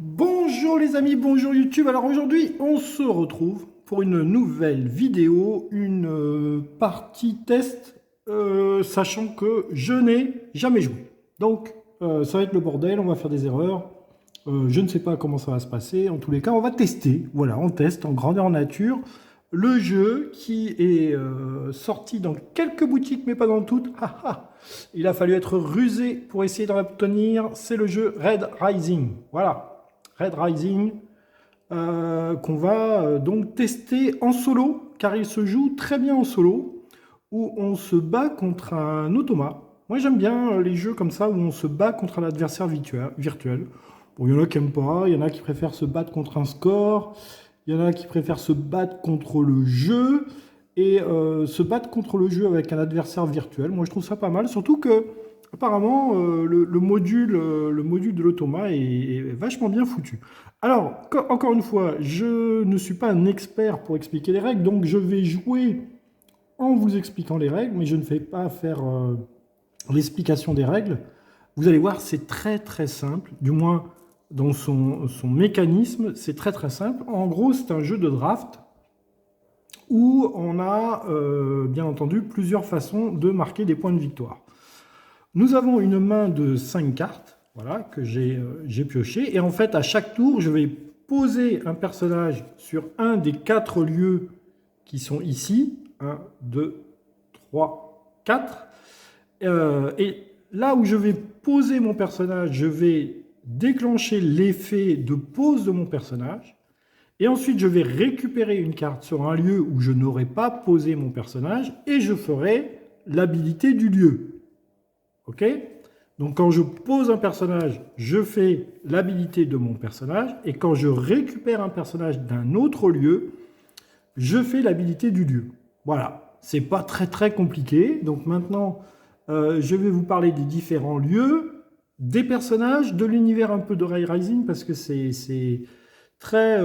Bonjour les amis, bonjour YouTube. Alors aujourd'hui, on se retrouve pour une nouvelle vidéo, une partie test, sachant que je n'ai jamais joué. Donc, ça va être le bordel, on va faire des erreurs. Je ne sais pas comment ça va se passer. En tous les cas, on va tester. Voilà, on teste en grandeur nature le jeu qui est sorti dans quelques boutiques, mais pas dans toutes. Il a fallu être rusé pour essayer d'en obtenir. C'est le jeu Red Rising. Voilà. Red Rising, qu'on va donc tester en solo, car il se joue très bien en solo, où on se bat contre un automate. Moi j'aime bien les jeux comme ça, où on se bat contre un adversaire virtuel. Bon, il y en a qui n'aiment pas, il y en a qui préfèrent se battre contre un score, il y en a qui préfèrent se battre contre le jeu, et se battre contre le jeu avec un adversaire virtuel. Moi je trouve ça pas mal, surtout que apparemment, le module de l'automa est vachement bien foutu. Alors, encore une fois, je ne suis pas un expert pour expliquer les règles, donc je vais jouer en vous expliquant les règles, mais je ne vais pas faire l'explication des règles. Vous allez voir, c'est très très simple, du moins dans son mécanisme, c'est très très simple. En gros, c'est un jeu de draft où on a bien entendu plusieurs façons de marquer des points de victoire. Nous avons une main de 5 cartes, voilà, que j'ai pioché. Et en fait, à chaque tour, je vais poser un personnage sur un des 4 lieux qui sont ici. 1, 2, 3, 4. Et là où je vais poser mon personnage, je vais déclencher l'effet de pose de mon personnage. Et ensuite, je vais récupérer une carte sur un lieu où je n'aurais pas posé mon personnage. Et je ferai l'habilité du lieu. Ok? Donc quand je pose un personnage, je fais l'habilité de mon personnage, et quand je récupère un personnage d'un autre lieu, je fais l'habilité du lieu. Voilà, c'est pas très très compliqué. Donc maintenant, je vais vous parler des différents lieux, des personnages, de l'univers un peu de Red Rising, parce que c'est très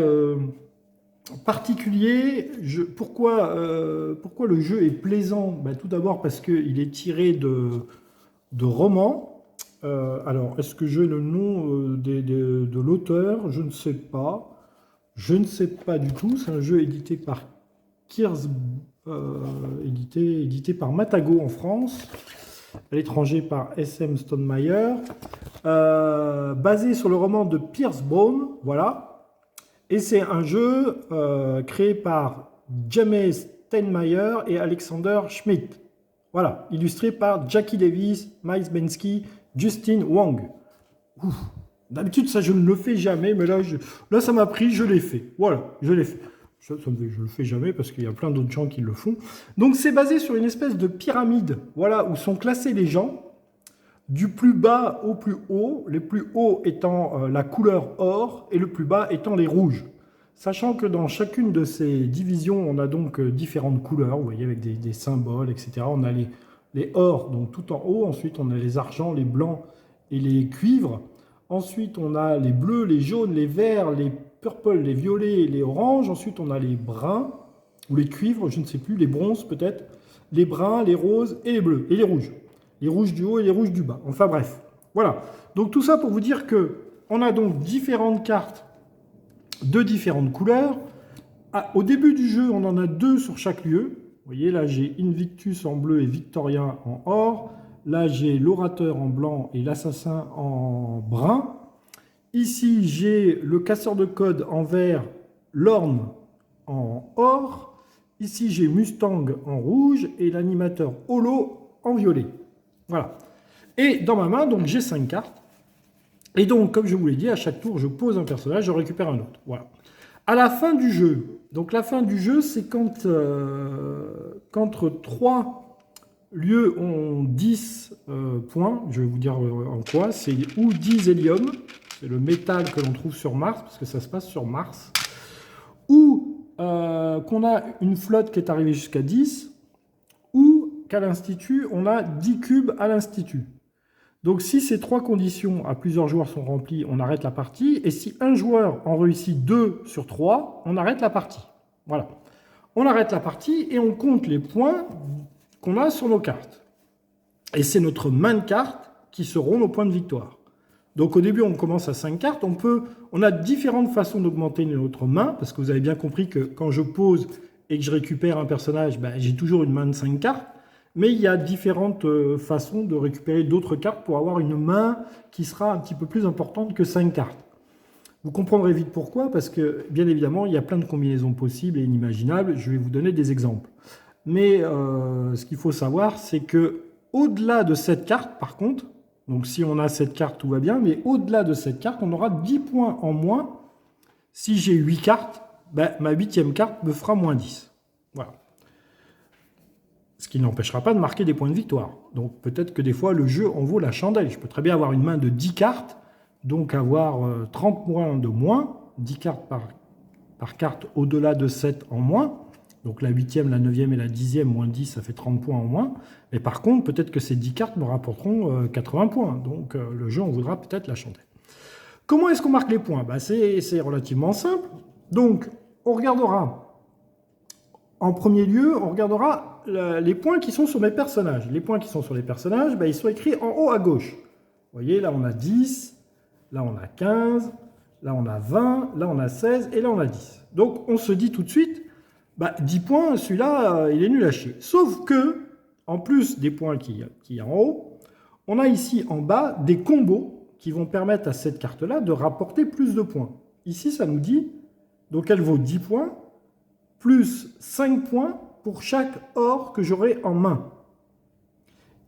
particulier. Pourquoi le jeu est plaisant? Ben, tout d'abord parce qu'il est tiré de romans. Alors, est-ce que j'ai le nom de l'auteur? Je ne sais pas. Je ne sais pas du tout. C'est un jeu édité par Kirs, édité par Matago en France, à l'étranger par SM Stonemaier, basé sur le roman de Pierce Brown, voilà. Et c'est un jeu créé par James Steinmeier et Alexander Schmidt. Voilà, illustré par Jackie Davis, Miles Bensky, Justin Wang. D'habitude, ça, je ne le fais jamais, mais là ça m'a pris, je l'ai fait. Voilà, je l'ai fait. Je le fais jamais parce qu'il y a plein d'autres gens qui le font. Donc, c'est basé sur une espèce de pyramide, voilà, où sont classés les gens, du plus bas au plus haut, les plus hauts étant la couleur or et le plus bas étant les rouges. Sachant que dans chacune de ces divisions, on a donc différentes couleurs, vous voyez, avec des symboles, etc. On a les ors, donc tout en haut. Ensuite, on a les argents, les blancs et les cuivres. Ensuite, on a les bleus, les jaunes, les verts, les purple, les violets et les oranges. Ensuite, on a les bruns, ou les cuivres, je ne sais plus, les bronzes peut-être, les bruns, les roses et les bleus, et les rouges. Les rouges du haut et les rouges du bas. Enfin bref, voilà. Donc tout ça pour vous dire que on a donc différentes cartes de différentes couleurs. Au début du jeu, on en a 2 sur chaque lieu. Vous voyez, là, j'ai Invictus en bleu et Victoria en or. Là, j'ai l'orateur en blanc et l'assassin en brun. Ici, j'ai le casseur de code en vert, l'orne en or. Ici, j'ai Mustang en rouge et l'animateur holo en violet. Voilà. Et dans ma main, donc, j'ai 5 cartes. Et donc, comme je vous l'ai dit, à chaque tour, je pose un personnage, je récupère un autre. Voilà. À la fin du jeu, donc la fin du jeu, c'est quand 3 lieux ont 10 points. Je vais vous dire en quoi. C'est ou 10 hélium, c'est le métal que l'on trouve sur Mars, parce que ça se passe sur Mars. Ou qu'on a une flotte qui est arrivée jusqu'à 10, ou qu'à l'Institut, on a 10 cubes à l'Institut. Donc si ces 3 conditions à plusieurs joueurs sont remplies, on arrête la partie. Et si un joueur en réussit 2 sur 3, on arrête la partie. Voilà. On arrête la partie et on compte les points qu'on a sur nos cartes. Et c'est notre main de cartes qui seront nos points de victoire. Donc au début, on commence à 5 cartes. On a différentes façons d'augmenter notre main, parce que vous avez bien compris que quand je pose et que je récupère un personnage, ben, j'ai toujours une main de 5 cartes. Mais il y a différentes façons de récupérer d'autres cartes pour avoir une main qui sera un petit peu plus importante que 5 cartes. Vous comprendrez vite pourquoi, parce que bien évidemment, il y a plein de combinaisons possibles et inimaginables. Je vais vous donner des exemples. Mais ce qu'il faut savoir, c'est que au-delà de cette carte, par contre, donc si on a cette carte, tout va bien, mais au-delà de cette carte, on aura 10 points en moins. Si j'ai 8 cartes, ben, ma 8e carte me fera moins 10. Voilà. Ce qui n'empêchera pas de marquer des points de victoire. Donc peut-être que des fois, le jeu en vaut la chandelle. Je peux très bien avoir une main de 10 cartes, donc avoir 30 points de moins, 10 cartes par carte au-delà de 7 en moins. Donc la 8e, la 9e et la 10e, moins 10, ça fait 30 points en moins. Mais par contre, peut-être que ces 10 cartes me rapporteront 80 points. Donc le jeu en voudra peut-être la chandelle. Comment est-ce qu'on marque les points? Ben, c'est relativement simple. Donc on regardera, en premier lieu, on regardera les points qui sont sur mes personnages. Les points qui sont sur les personnages, ben, ils sont écrits en haut à gauche. Vous voyez, là on a 10, là on a 15, là on a 20, là on a 16 et là on a 10. Donc on se dit tout de suite, bah, 10 points, celui-là, il est nul à chier. Sauf que, en plus des points qu'il y a en haut, on a ici en bas des combos qui vont permettre à cette carte-là de rapporter plus de points. Ici, ça nous dit, donc elle vaut 10 points, plus 5 points pour chaque or que j'aurai en main.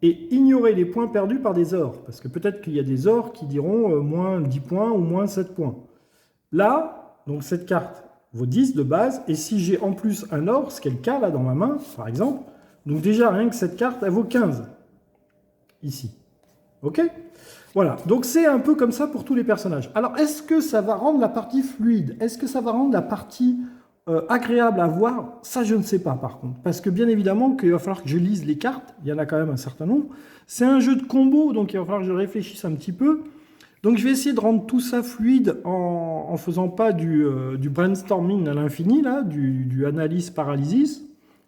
Et ignorer les points perdus par des ors, parce que peut-être qu'il y a des ors qui diront moins 10 points ou moins 7 points. Là, donc cette carte vaut 10 de base, et si j'ai en plus un or, ce qui est le cas là dans ma main, par exemple, donc déjà rien que cette carte, elle vaut 15, ici. Ok? Voilà, donc c'est un peu comme ça pour tous les personnages. Alors, est-ce que ça va rendre la partie fluide? Est-ce que ça va rendre la partie agréable à voir? Ça, je ne sais pas, par contre. Parce que bien évidemment qu'il va falloir que je lise les cartes, il y en a quand même un certain nombre. C'est un jeu de combo, donc il va falloir que je réfléchisse un petit peu. Donc je vais essayer de rendre tout ça fluide en faisant pas du brainstorming à l'infini, là, du analyse paralysis.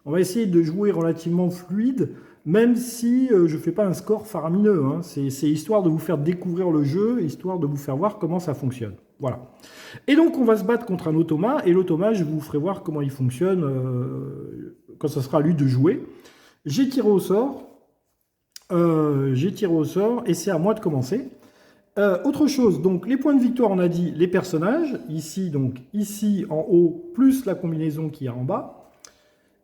On va essayer de jouer relativement fluide, même si je ne fais pas un score faramineux. Hein. C'est histoire de vous faire découvrir le jeu, histoire de vous faire voir comment ça fonctionne. Voilà. Et donc on va se battre contre un automa, et l'automa, je vous ferai voir comment il fonctionne quand ce sera à lui de jouer. J'ai tiré au sort, et c'est à moi de commencer. Autre chose, donc les points de victoire, on a dit les personnages, ici, donc ici en haut, plus la combinaison qu'il y a en bas.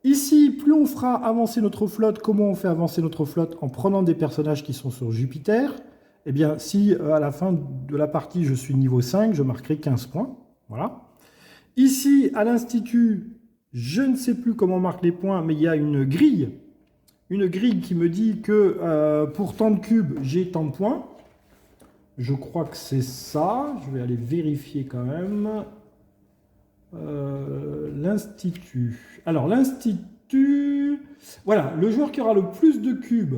Ici, plus on fera avancer notre flotte, comment on fait avancer notre flotte? En prenant des personnages qui sont sur Jupiter. Eh bien, si à la fin de la partie, je suis niveau 5, je marquerai 15 points. Voilà. Ici, à l'Institut, je ne sais plus comment on marque les points, mais il y a une grille qui me dit que pour tant de cubes, j'ai tant de points. Je crois que c'est ça. Je vais aller vérifier quand même. L'Institut. Alors, l'Institut... Voilà, le joueur qui aura le plus de cubes,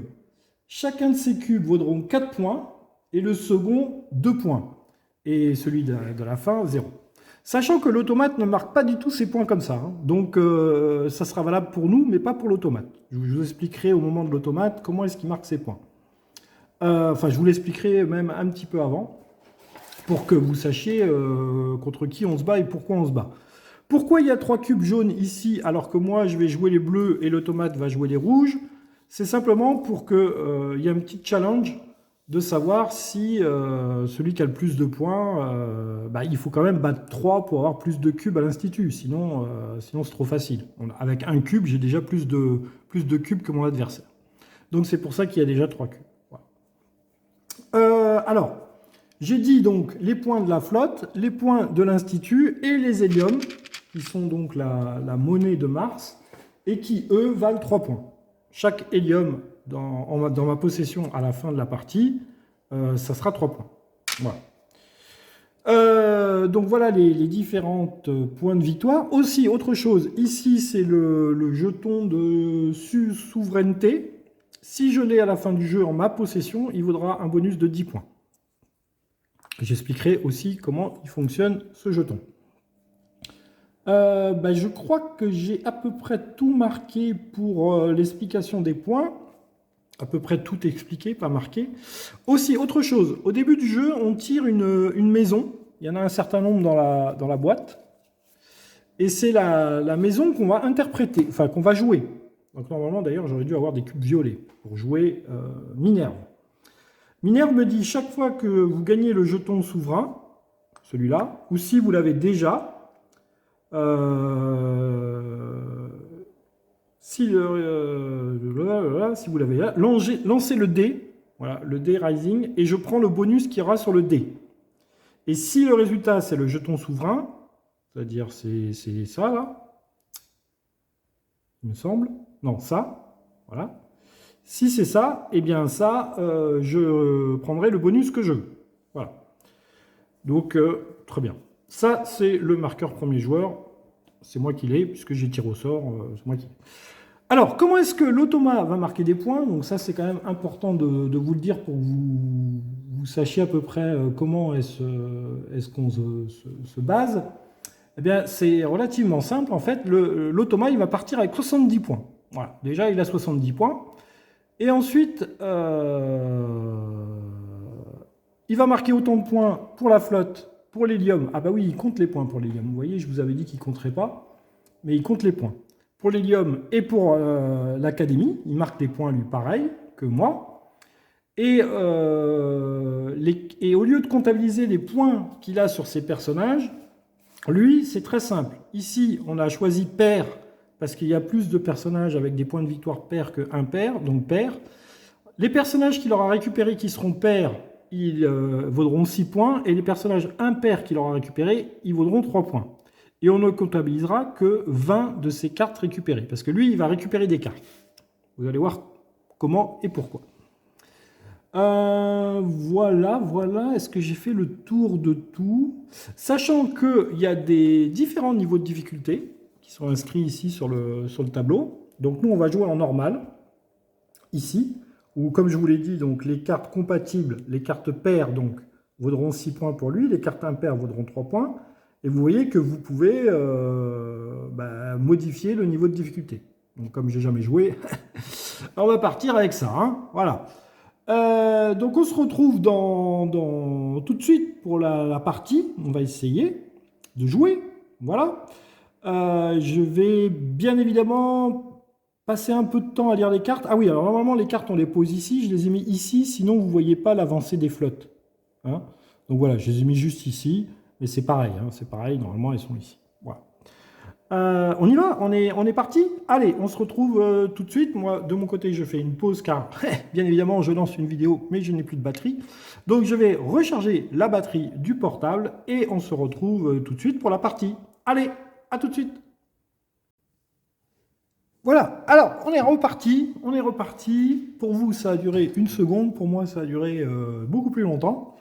chacun de ces cubes vaudront 4 points, et le second, 2 points. Et celui de la fin, 0. Sachant que l'automate ne marque pas du tout ses points comme ça. Hein. Donc, ça sera valable pour nous, mais pas pour l'automate. Je vous expliquerai au moment de l'automate comment est-ce qu'il marque ses points. Enfin, je vous l'expliquerai même un petit peu avant, pour que vous sachiez contre qui on se bat et pourquoi on se bat. Pourquoi il y a 3 cubes jaunes ici, alors que moi, je vais jouer les bleus et l'automate va jouer les rouges? C'est simplement pour qu'il y ait un petit challenge de savoir si celui qui a le plus de points, il faut quand même battre 3 pour avoir plus de cubes à l'Institut. Sinon c'est trop facile. Avec un cube, j'ai déjà plus de cubes que mon adversaire. Donc c'est pour ça qu'il y a déjà 3 cubes. Voilà. Alors, j'ai dit donc les points de la flotte, les points de l'Institut et les héliums, qui sont donc la monnaie de Mars, et qui, eux, valent 3 points. Chaque hélium dans ma possession à la fin de la partie, ça sera 3 points. Voilà. Donc voilà les différents points de victoire. Aussi, autre chose, ici c'est le jeton de souveraineté. Si je l'ai à la fin du jeu en ma possession, il vaudra un bonus de 10 points. J'expliquerai aussi comment il fonctionne ce jeton. Je crois que j'ai à peu près tout marqué pour l'explication des points. à peu près tout expliqué, pas marqué. Aussi, autre chose, au début du jeu, on tire une maison. Il y en a un certain nombre dans la boîte. Et c'est la maison qu'on va interpréter, enfin qu'on va jouer. Donc normalement, d'ailleurs, j'aurais dû avoir des cubes violets pour jouer Minerve. Minerve me dit, chaque fois que vous gagnez le jeton souverain, celui-là, ou si vous l'avez déjà, si vous l'avez là, lancez le dé, voilà, le dé Rising, et je prends le bonus qu'il y aura sur le dé. Et si le résultat, c'est le jeton souverain, c'est-à-dire c'est ça, là, il me semble, non, ça, voilà. Si c'est ça, eh bien ça, je prendrai le bonus que je veux. Voilà. Donc, très bien. Ça, c'est le marqueur premier joueur. C'est moi qui l'ai, puisque j'ai tiré au sort. C'est moi qui l'ai. Alors, comment est-ce que l'automa va marquer des points? Donc ça, c'est quand même important de vous le dire pour que vous sachiez à peu près comment est-ce qu'on se base. Eh bien, c'est relativement simple. En fait, l'automa, il va partir avec 70 points. Voilà. Déjà, il a 70 points. Et ensuite, il va marquer autant de points pour la flotte, pour l'hélium. Ah bah oui, il compte les points pour l'hélium. Vous voyez, je vous avais dit qu'il ne compterait pas, mais il compte les points. Pour l'hélium et pour l'académie, il marque des points, lui, pareil que moi. Et au lieu de comptabiliser les points qu'il a sur ses personnages, lui, c'est très simple. Ici, on a choisi pair, parce qu'il y a plus de personnages avec des points de victoire pair que impair, donc pair. Les personnages qu'il aura récupérés qui seront pairs, ils vaudront 6 points, et les personnages impairs qu'il aura récupérés, ils vaudront 3 points. Et on ne comptabilisera que 20 de ces cartes récupérées, parce que lui, il va récupérer des cartes. Vous allez voir comment et pourquoi. Voilà. Est-ce que j'ai fait le tour de tout? Sachant qu'il y a des différents niveaux de difficulté qui sont inscrits ici sur le tableau. Donc nous, on va jouer en normal, ici, où comme je vous l'ai dit, donc, les cartes compatibles, les cartes paires, donc, vaudront 6 points pour lui, les cartes impaires vaudront 3 points. Et vous voyez que vous pouvez modifier le niveau de difficulté. Donc comme j'ai jamais joué, on va partir avec ça. Hein, voilà. Donc on se retrouve tout de suite pour la partie. On va essayer de jouer. Voilà. Je vais bien évidemment passer un peu de temps à lire les cartes. Ah oui, alors normalement les cartes on les pose ici. Je les ai mis ici, sinon vous ne voyez pas l'avancée des flottes. Hein, donc voilà, je les ai mis juste ici. Mais c'est pareil, hein, c'est pareil, normalement elles sont ici. Voilà. On y va, on est parti. Allez, on se retrouve tout de suite. Moi, de mon côté, je fais une pause car, bien évidemment, je lance une vidéo, mais je n'ai plus de batterie. Donc, je vais recharger la batterie du portable et on se retrouve tout de suite pour la partie. Allez, à tout de suite. Voilà, alors, on est reparti. Pour vous, ça a duré 1 seconde. Pour moi, ça a duré beaucoup plus longtemps.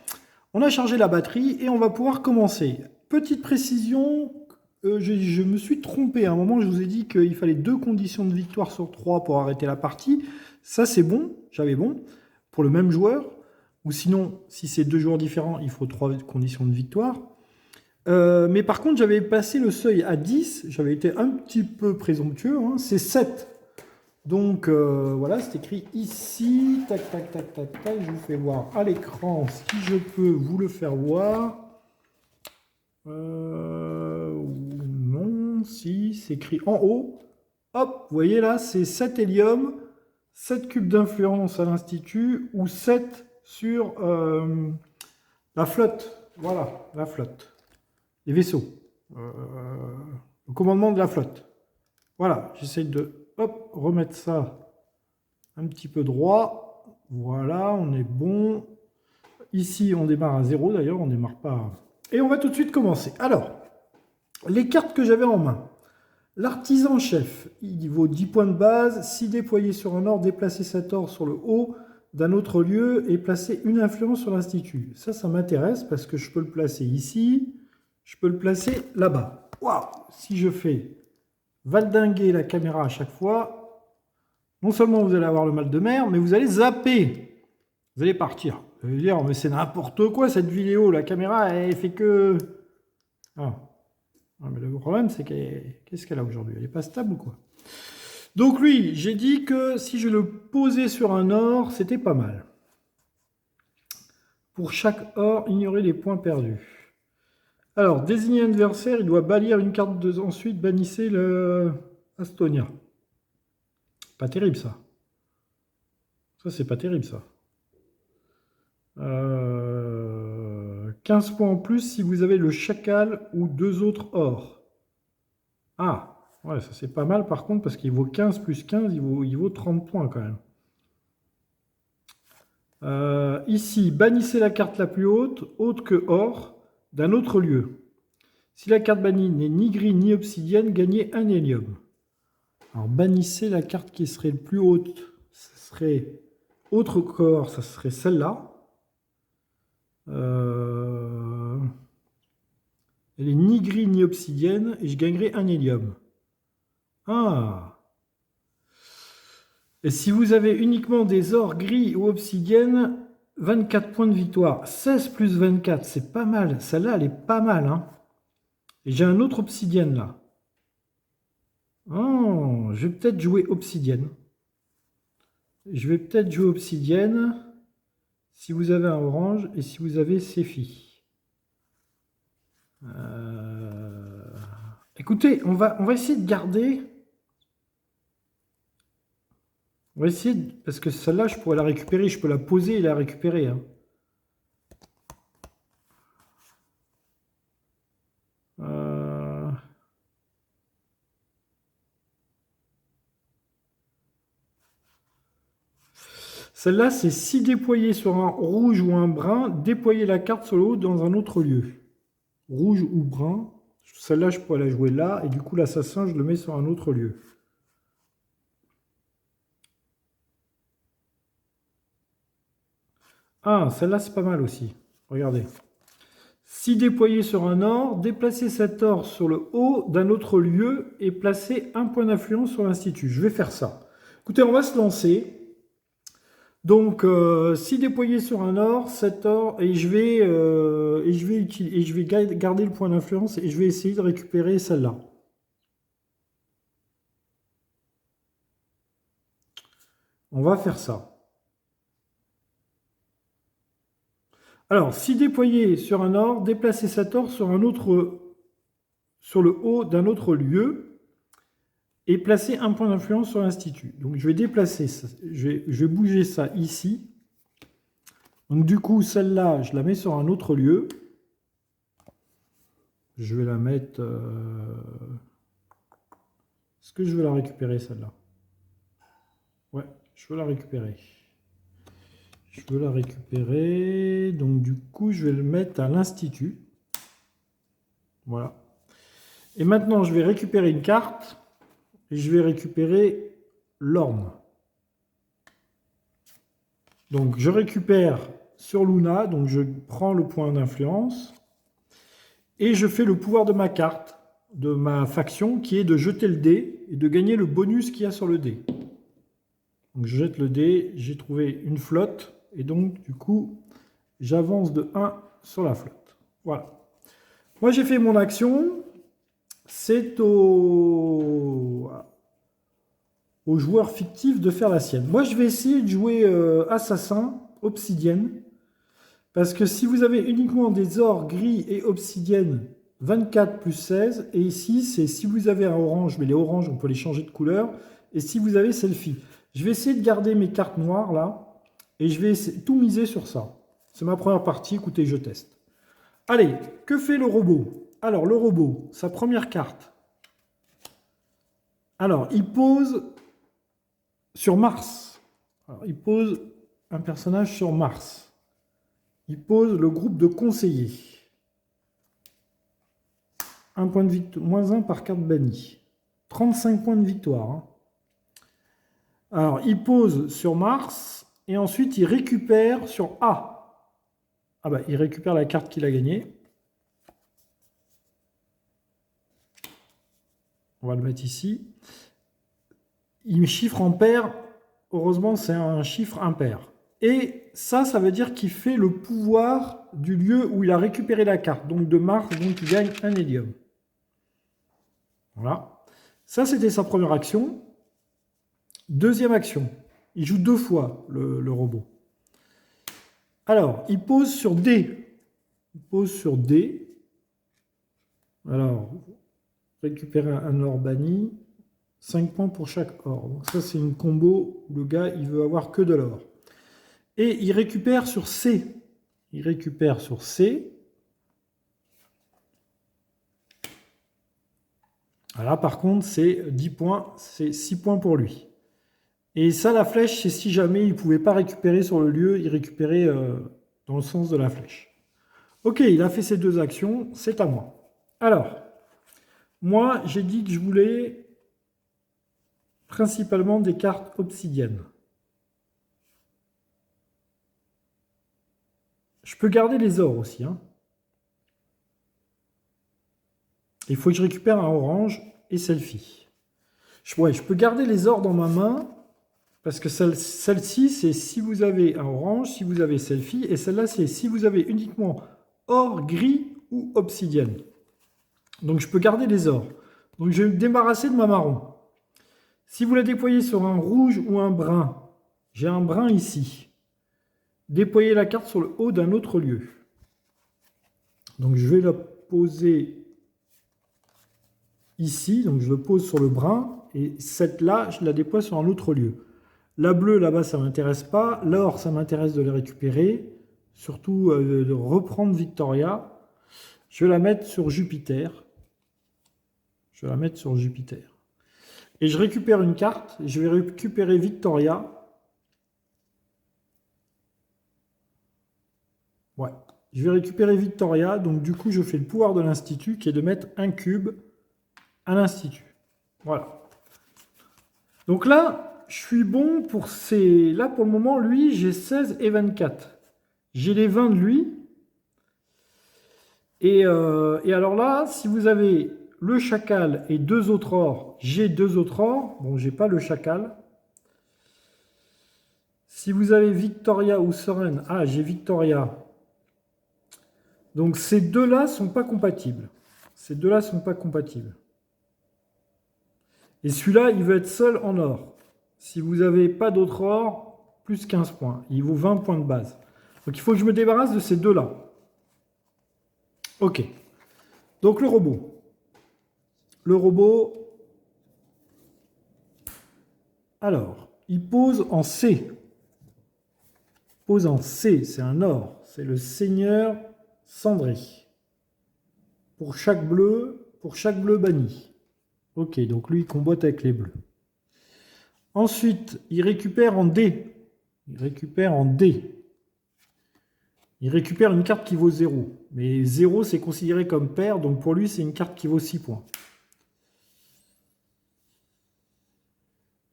On a chargé la batterie et on va pouvoir commencer. Petite précision, je me suis trompé. À un moment, je vous ai dit qu'il fallait 2 conditions de victoire sur 3 pour arrêter la partie. Ça, c'est bon, j'avais bon, pour le même joueur. Ou sinon, si c'est 2 joueurs différents, il faut 3 conditions de victoire. Mais par contre, j'avais passé le seuil à 10. J'avais été un petit peu présomptueux. Hein, c'est 7. Donc voilà, c'est écrit ici, tac, je vous fais voir à l'écran si je peux vous le faire voir. Non, si, c'est écrit en haut. Hop, vous voyez là, c'est 7 hélium, 7 cubes d'influence à l'Institut ou 7 sur la flotte. Voilà, la flotte. Les vaisseaux. Le commandement de la flotte. Voilà, j'essaie de... Hop, remettre ça un petit peu droit. Voilà, on est bon. Ici, on démarre à 0 d'ailleurs, on ne démarre pas. Et on va tout de suite commencer. Alors, les cartes que j'avais en main. L'artisan-chef, il vaut 10 points de base. Si déployé sur un ordre, déplacer cet ordre sur le haut d'un autre lieu et placer une influence sur l'institut. Ça m'intéresse parce que je peux le placer ici. Je peux le placer là-bas. Waouh! Si je fais... valdinguer la caméra à chaque fois, non seulement vous allez avoir le mal de mer, mais vous allez zapper. Vous allez partir. Vous allez dire, mais c'est n'importe quoi cette vidéo, la caméra, elle fait que... Ah. Ah, mais le problème, c'est qu'est-ce qu'elle a aujourd'hui? Elle n'est pas stable ou quoi? Donc lui, j'ai dit que si je le posais sur un or, c'était pas mal. Pour chaque or, ignorer les points perdus. Alors, désigner un adversaire, il doit bannir une carte ensuite bannissez le Astonia. Pas terrible ça. Ça, c'est pas terrible ça. 15 points en plus si vous avez le chacal ou 2 autres or. Ah, ouais, ça c'est pas mal par contre parce qu'il vaut 15 plus 15, il vaut 30 points quand même. Ici, bannissez la carte la plus haute, autre que or, d'un autre lieu. Si la carte bannie n'est ni gris ni obsidienne, gagnez un hélium. Alors, bannissez la carte qui serait le plus haute. Ce serait autre qu'or, ça serait celle-là. Elle est ni gris ni obsidienne et je gagnerai un hélium. Ah! Et si vous avez uniquement des ors gris ou obsidienne, 24 points de victoire. 16 plus 24, c'est pas mal. Celle-là, elle est pas mal. Hein. Et j'ai un autre obsidienne là. Oh, je vais peut-être jouer obsidienne. Je vais peut-être jouer obsidienne si vous avez un orange et si vous avez Sephi. Écoutez, on va essayer de garder... On va essayer, parce que celle-là, je pourrais la récupérer, je peux la poser et la récupérer. Hein. Celle-là, c'est si déployer sur un rouge ou un brun, déployer la carte sur le haut dans un autre lieu. Rouge ou brun. Celle-là, je pourrais la jouer là, et du coup, l'assassin, je le mets sur un autre lieu. Ah, celle-là, c'est pas mal aussi. Regardez. Si déployer sur un or, déplacer cet or sur le haut d'un autre lieu et placer un point d'influence sur l'institut. Je vais faire ça. Écoutez, on va se lancer. Donc, si déployer sur un or, cet or, et je vais garder le point d'influence et je vais essayer de récupérer celle-là. On va faire ça. Alors, si déployer sur un or, déplacer cet or sur le haut d'un autre lieu et placer un point d'influence sur l'institut. Donc, je vais déplacer ça, je vais bouger ça ici. Donc, du coup, celle-là, je la mets sur un autre lieu. Je vais la mettre... Est-ce que je veux la récupérer, celle-là? Ouais, je veux la récupérer. Je veux la récupérer. Donc, du coup, je vais le mettre à l'institut. Voilà. Et maintenant, je vais récupérer une carte. Et je vais récupérer l'orme. Donc, je récupère sur Luna. Donc, je prends le point d'influence. Et je fais le pouvoir de ma carte, de ma faction, qui est de jeter le dé et de gagner le bonus qu'il y a sur le dé. Donc, je jette le dé. J'ai trouvé une flotte. Et donc, du coup, j'avance de 1 sur la flotte. Voilà. Moi, j'ai fait mon action. C'est au joueur fictif de faire la sienne. Moi, je vais essayer de jouer assassin, obsidienne. Parce que si vous avez uniquement des ors gris et obsidienne, 24 plus 16. Et ici, c'est si vous avez un orange, mais les oranges, on peut les changer de couleur. Et si vous avez selfie. Je vais essayer de garder mes cartes noires là. Et je vais tout miser sur ça. C'est ma première partie. Écoutez, je teste. Allez, que fait le robot? Alors, le robot, sa première carte. Alors, il pose sur Mars. Alors, il pose un personnage sur Mars. Il pose le groupe de conseillers. Un point de victoire, moins 1 par carte bannie. 35 points de victoire. Hein. Alors, il pose sur Mars et ensuite il récupère sur A. Ah bah, il récupère la carte qu'il a gagnée. On va le mettre ici. Il chiffre en paire. Heureusement, c'est un chiffre impair. Et ça veut dire qu'il fait le pouvoir du lieu où il a récupéré la carte. Donc de Mars, donc il gagne un hélium. Voilà. Ça, c'était sa première action. Deuxième action. Il joue 2 fois le robot. Alors, il pose sur D. Il pose sur D. Alors, récupérer un or banni. 5 points pour chaque or. Donc ça, c'est une combo où le gars, il veut avoir que de l'or. Et il récupère sur C. Il récupère sur C. Voilà, par contre, c'est 10 points. C'est 6 points pour lui. Et ça, la flèche, c'est si jamais il ne pouvait pas récupérer sur le lieu, il récupérait dans le sens de la flèche. Ok, il a fait ces 2 actions. C'est à moi. Alors, moi, j'ai dit que je voulais principalement des cartes obsidiennes. Je peux garder les ors aussi. Hein. Il faut que je récupère un orange et selfie. Ouais, je peux garder les ors dans ma main parce que celle-ci, c'est si vous avez un orange, si vous avez selfie. Et celle-là, c'est si vous avez uniquement or, gris ou obsidienne. Donc, je peux garder les ors. Donc, je vais me débarrasser de ma marron. Si vous la déployez sur un rouge ou un brun, j'ai un brun ici. Déployez la carte sur le haut d'un autre lieu. Donc je vais la poser ici. Donc je le pose sur le brun. Et cette là, je la déploie sur un autre lieu. La bleue là-bas, ça ne m'intéresse pas. L'or, ça m'intéresse de les récupérer. Surtout de reprendre Victoria. Je vais la mettre sur Jupiter. Je vais la mettre sur Jupiter. Et je récupère une carte. Je vais récupérer Victoria. Ouais. Je vais récupérer Victoria. Donc, du coup, je fais le pouvoir de l'Institut qui est de mettre un cube à l'Institut. Voilà. Donc là, je suis bon pour ces... Là, pour le moment, lui, j'ai 16 et 24. J'ai les 20 de lui. Et alors là, si vous avez le chacal et 2 autres ors, j'ai 2 autres ors. Bon, j'ai pas le chacal. Si vous avez Victoria ou Soren, ah, j'ai Victoria. Donc ces deux-là sont pas compatibles. Ces deux-là sont pas compatibles. Et celui-là, il veut être seul en or. Si vous n'avez pas d'autre or, plus 15 points. Il vaut 20 points de base. Donc il faut que je me débarrasse de ces deux-là. Ok. Donc le robot. Le robot. Alors, il pose en C. Il pose en C, c'est un or. C'est le seigneur cendré. Pour chaque bleu banni. Ok, donc lui, il comboite avec les bleus. Ensuite, il récupère en D. Il récupère en D. Il récupère une carte qui vaut 0. Mais 0, c'est considéré comme pair, donc pour lui, c'est une carte qui vaut 6 points.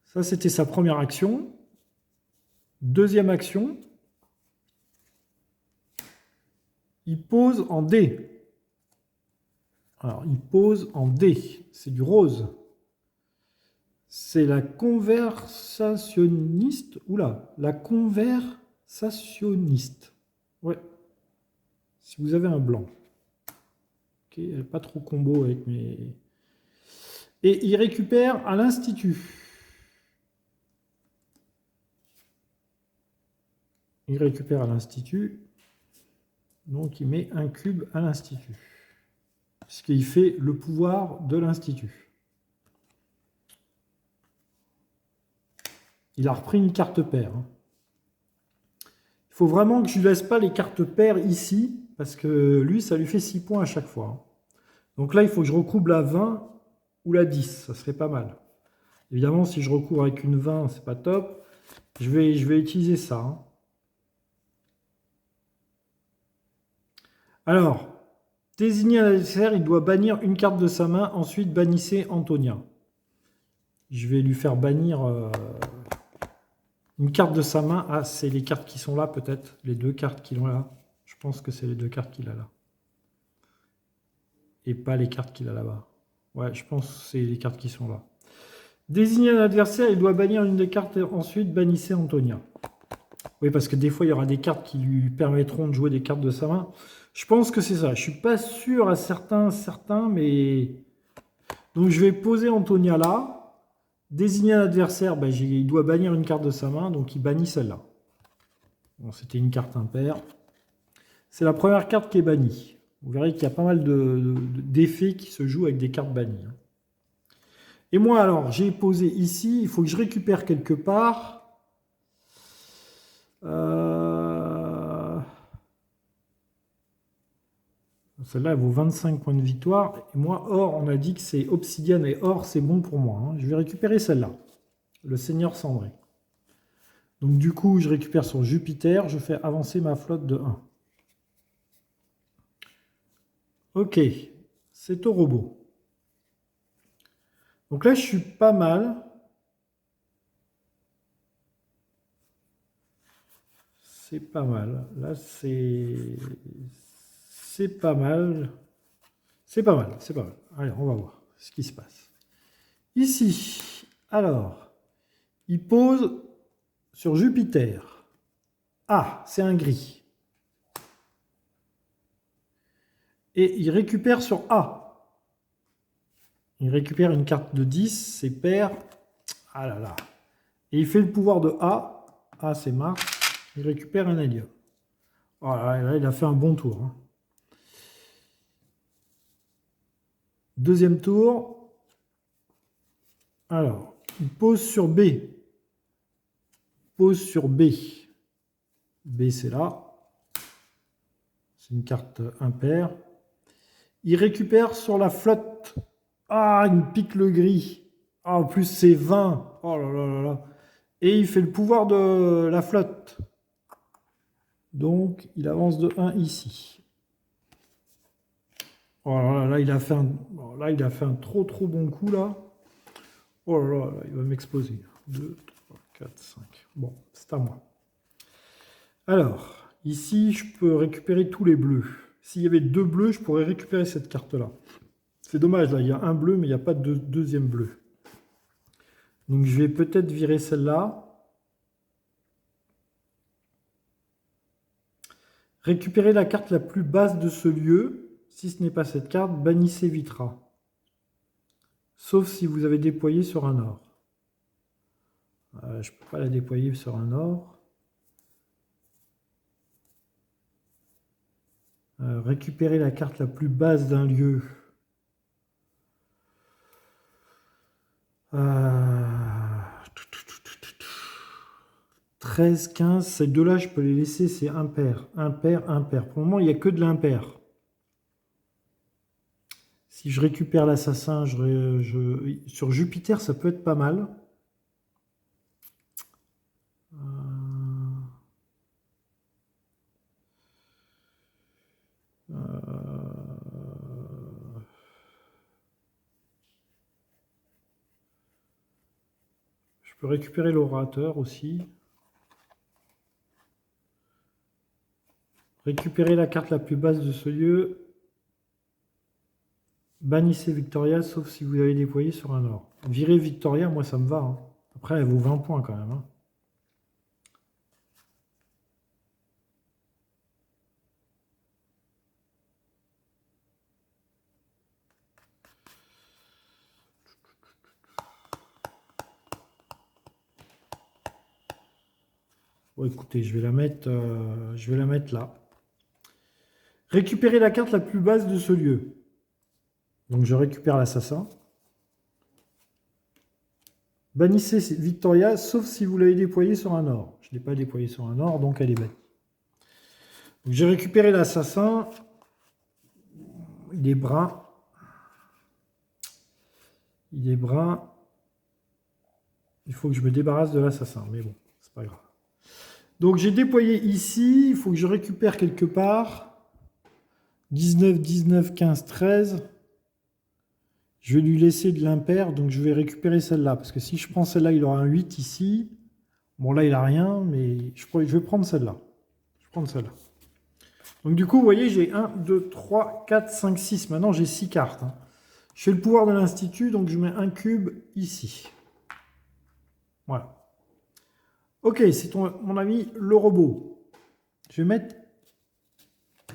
Ça, c'était sa première action. Deuxième action. Il pose en D. Alors, il pose en D. C'est du rose. C'est la conversationniste. Oula, la conversationniste. Ouais. Si vous avez un blanc. Ok, elle n'est pas trop combo avec mes... Et il récupère à l'Institut. Il récupère à l'Institut. Donc, il met un cube à l'Institut. Puisqu'il fait le pouvoir de l'Institut. Il a repris une carte paire. Il faut vraiment que je ne laisse pas les cartes paires ici, parce que lui, ça lui fait 6 points à chaque fois. Donc là, il faut que je recouvre la 20 ou la 10, ça serait pas mal. Évidemment, si je recouvre avec une 20, c'est pas top. Je vais utiliser ça. Alors, désigner un adversaire, il doit bannir une carte de sa main, ensuite bannissez Antonia. Je vais lui faire bannir... une carte de sa main. Ah, c'est les cartes qui sont là, peut-être. Les 2 cartes qu'il a là. Je pense que c'est les 2 cartes qu'il a là. Et pas les cartes qu'il a là-bas. Ouais, je pense que c'est les cartes qui sont là. Désigner un adversaire, il doit bannir une des cartes et ensuite bannissez Antonia. Oui, parce que des fois, il y aura des cartes qui lui permettront de jouer des cartes de sa main. Je pense que c'est ça. Je suis pas sûr à certains, mais... Donc, je vais poser Antonia là. Désigner un adversaire, ben, il doit bannir une carte de sa main, donc il bannit celle-là. Bon, c'était une carte impaire. C'est la première carte qui est bannie. Vous verrez qu'il y a pas mal d'effets qui se jouent avec des cartes bannies. Et moi, alors, j'ai posé ici, il faut que je récupère quelque part. Celle-là, elle vaut 25 points de victoire. Et moi, or, on a dit que c'est obsidienne et or, c'est bon pour moi. Hein. Je vais récupérer celle-là, le Seigneur cendré. Donc, du coup, je récupère sur Jupiter. Je fais avancer ma flotte de 1. Ok, c'est au robot. Donc là, je suis pas mal. C'est pas mal. Là, c'est pas mal. C'est pas mal, c'est pas mal. Allez, on va voir ce qui se passe. Ici, alors, il pose sur Jupiter. Ah, c'est un gris. Et il récupère sur A. Il récupère une carte de 10, c'est pair. Ah là là. Et il fait le pouvoir de A. A, c'est Mars. Il récupère un allium. Oh là, il a fait un bon tour. Hein. Deuxième tour. Alors, il pose sur B. Pose sur B. B, c'est là. C'est une carte impaire. Il récupère sur la flotte. Ah, il me pique le gris. Ah, en plus, c'est 20. Oh là là là là. Et il fait le pouvoir de la flotte. Donc, il avance de 1 ici. Oh là là, il a fait un trop bon coup là. Oh là là, il va m'exploser. 2, 3, 4, 5. Bon, c'est à moi. Alors, ici, je peux récupérer tous les bleus. S'il y avait 2 bleus, je pourrais récupérer cette carte-là. C'est dommage, là, il y a un bleu, mais il n'y a pas de deuxième bleu. Donc, je vais peut-être virer celle-là. Récupérer la carte la plus basse de ce lieu. Si ce n'est pas cette carte, bannissez Vitra. Sauf si vous avez déployé sur un or. Je ne peux pas la déployer sur un or. Récupérer la carte la plus basse d'un lieu. 13, 15, ces deux-là, je peux les laisser, c'est impair. Impair, impair. Pour le moment, il n'y a que de l'impair. Si je récupère l'assassin, sur Jupiter, ça peut être pas mal. Je peux récupérer l'orateur aussi. Récupérer la carte la plus basse de ce lieu. Bannissez Victoria, sauf si vous avez déployé sur un or. Virer Victoria, moi ça me va. Hein. Après, elle vaut 20 points quand même. Hein. Bon, écoutez, je vais la mettre là. Récupérer la carte la plus basse de ce lieu. Donc je récupère l'assassin. Bannissez Victoria, sauf si vous l'avez déployé sur un or. Je ne l'ai pas déployé sur un or, donc elle est bannie. J'ai récupéré l'assassin. Il est brun. Il est brun. Il faut que je me débarrasse de l'assassin, mais bon, c'est pas grave. Donc j'ai déployé ici. Il faut que je récupère quelque part. 19, 19, 15, 13. Je vais lui laisser de l'impair, donc je vais récupérer celle-là. Parce que si je prends celle-là, il aura un 8 ici. Bon, là, il n'a rien, mais je vais prendre celle-là. Je vais prendre celle-là. Donc du coup, vous voyez, j'ai 1, 2, 3, 4, 5, 6. Maintenant, j'ai 6 cartes. Hein. Je fais le pouvoir de l'Institut, donc je mets un cube ici. Voilà. Ok, c'est mon ami le robot. Je vais mettre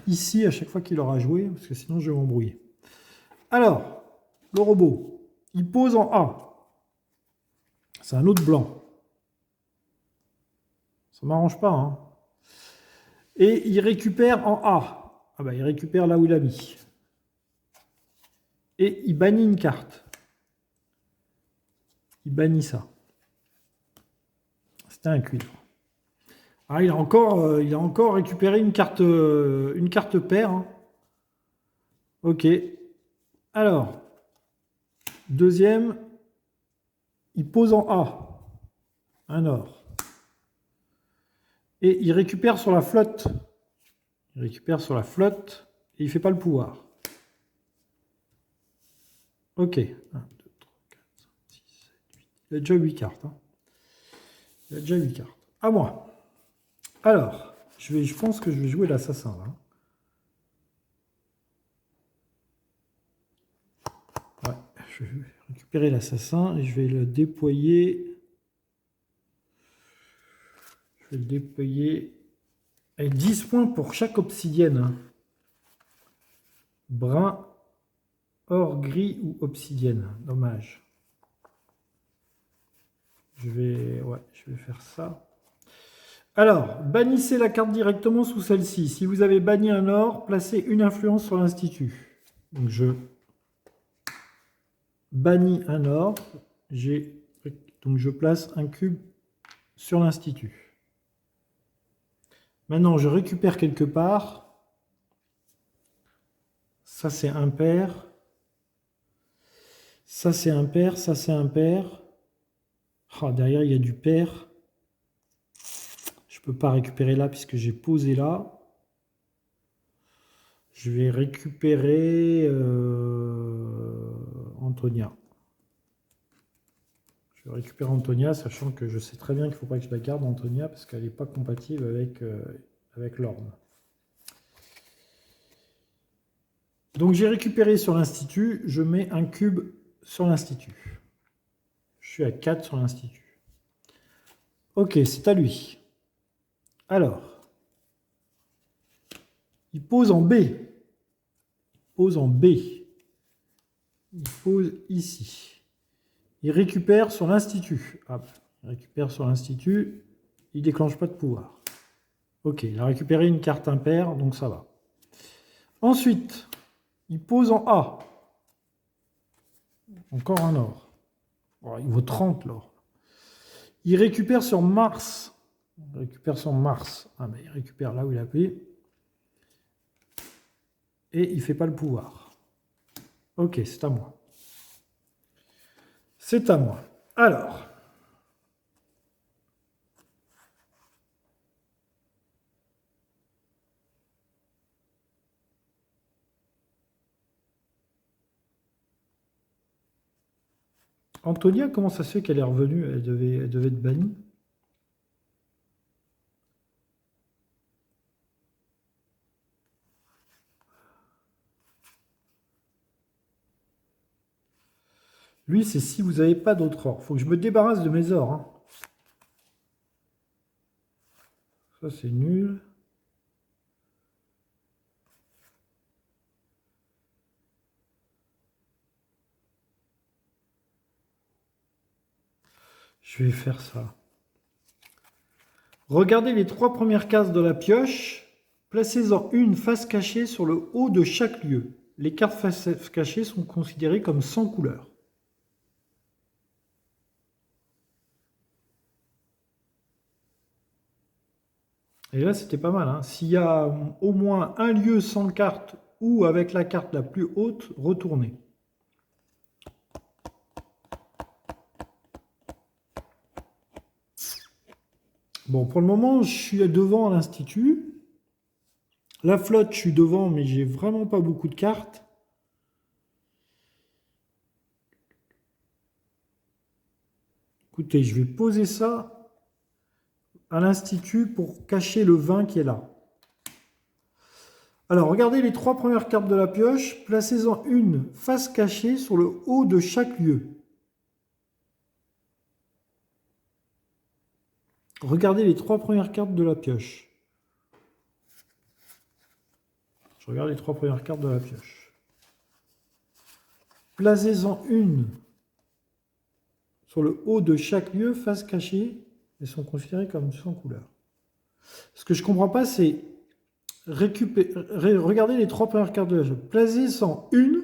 ici à chaque fois qu'il aura joué, parce que sinon je vais m'embrouiller. Alors, le robot, il pose en A. C'est un autre blanc. Ça m'arrange pas, hein. Et il récupère en A. Ah bah il récupère là où il a mis. Et il bannit une carte. Il bannit ça. C'était un cuivre. Ah, il a encore récupéré une carte paire, hein. Ok. Alors, deuxième, il pose en A. Un or. Et il récupère sur la flotte. Il récupère sur la flotte et il ne fait pas le pouvoir. Ok. 1, 2, 3, 4, 5, 6, 7, 8. Il a déjà 8 cartes, hein. Il a déjà 8 cartes. À moi. Alors, je pense que je vais jouer l'assassin là. Ouais, je vais récupérer l'assassin et je vais le déployer. Je vais le déployer. Et 10 points pour chaque obsidienne, hein. Brun, or, gris ou obsidienne. Dommage. Je vais faire ça. Alors, bannissez la carte directement sous celle-ci. Si vous avez banni un or, placez une influence sur l'institut. Donc je bannis un or. Donc je place un cube sur l'institut. Maintenant, je récupère quelque part. Ça, c'est impair. Ça, c'est impair. Ça, c'est impair. Oh, derrière, il y a du pair. Je ne peux pas récupérer là puisque j'ai posé là. Je vais récupérer Antonia. Je vais récupérer Antonia, sachant que je sais très bien qu'il ne faut pas que je la garde, Antonia, parce qu'elle n'est pas compatible avec l'orne. Donc j'ai récupéré sur l'institut, je mets un cube sur l'institut. Je suis à 4 sur l'institut. Ok, c'est à lui. Alors, il pose en B. Il pose en B. Il pose ici. Il récupère sur l'institut. Il récupère sur l'institut. Il ne déclenche pas de pouvoir. Ok, il a récupéré une carte impaire, donc ça va. Ensuite, il pose en A. Encore un or. Oh, il vaut 30 l'or. Il récupère sur Mars. Il récupère sur Mars. Ah, mais il récupère là où il a payé. Et il ne fait pas le pouvoir. Ok, c'est à moi. C'est à moi. Alors. Antonia, comment ça se fait qu'elle est revenue? Elle devait être bannie. Lui, c'est si vous n'avez pas d'autres or. Il faut que je me débarrasse de mes ors, hein. Ça, c'est nul. Je vais faire ça. Regardez les 3 premières cases de la pioche. Placez-en une face cachée sur le haut de chaque lieu. Les cartes face cachées sont considérées comme sans couleur. Et là, c'était pas mal, hein. S'il y a au moins un lieu sans carte ou avec la carte la plus haute, retournez. Bon, pour le moment, je suis devant à l'Institut. La flotte, je suis devant, mais j'ai vraiment pas beaucoup de cartes. Écoutez, je vais poser ça à l'Institut pour cacher le vin qui est là. Alors, regardez les 3 premières cartes de la pioche. Placez-en une face cachée sur le haut de chaque lieu. Regardez les 3 premières cartes de la pioche. Je regarde les 3 premières cartes de la pioche. Placez-en une sur le haut de chaque lieu, face cachée, et sont considérés comme sans couleur. Ce que je ne comprends pas, c'est regardez les 3 premières cartes de la jeu. Placez-en une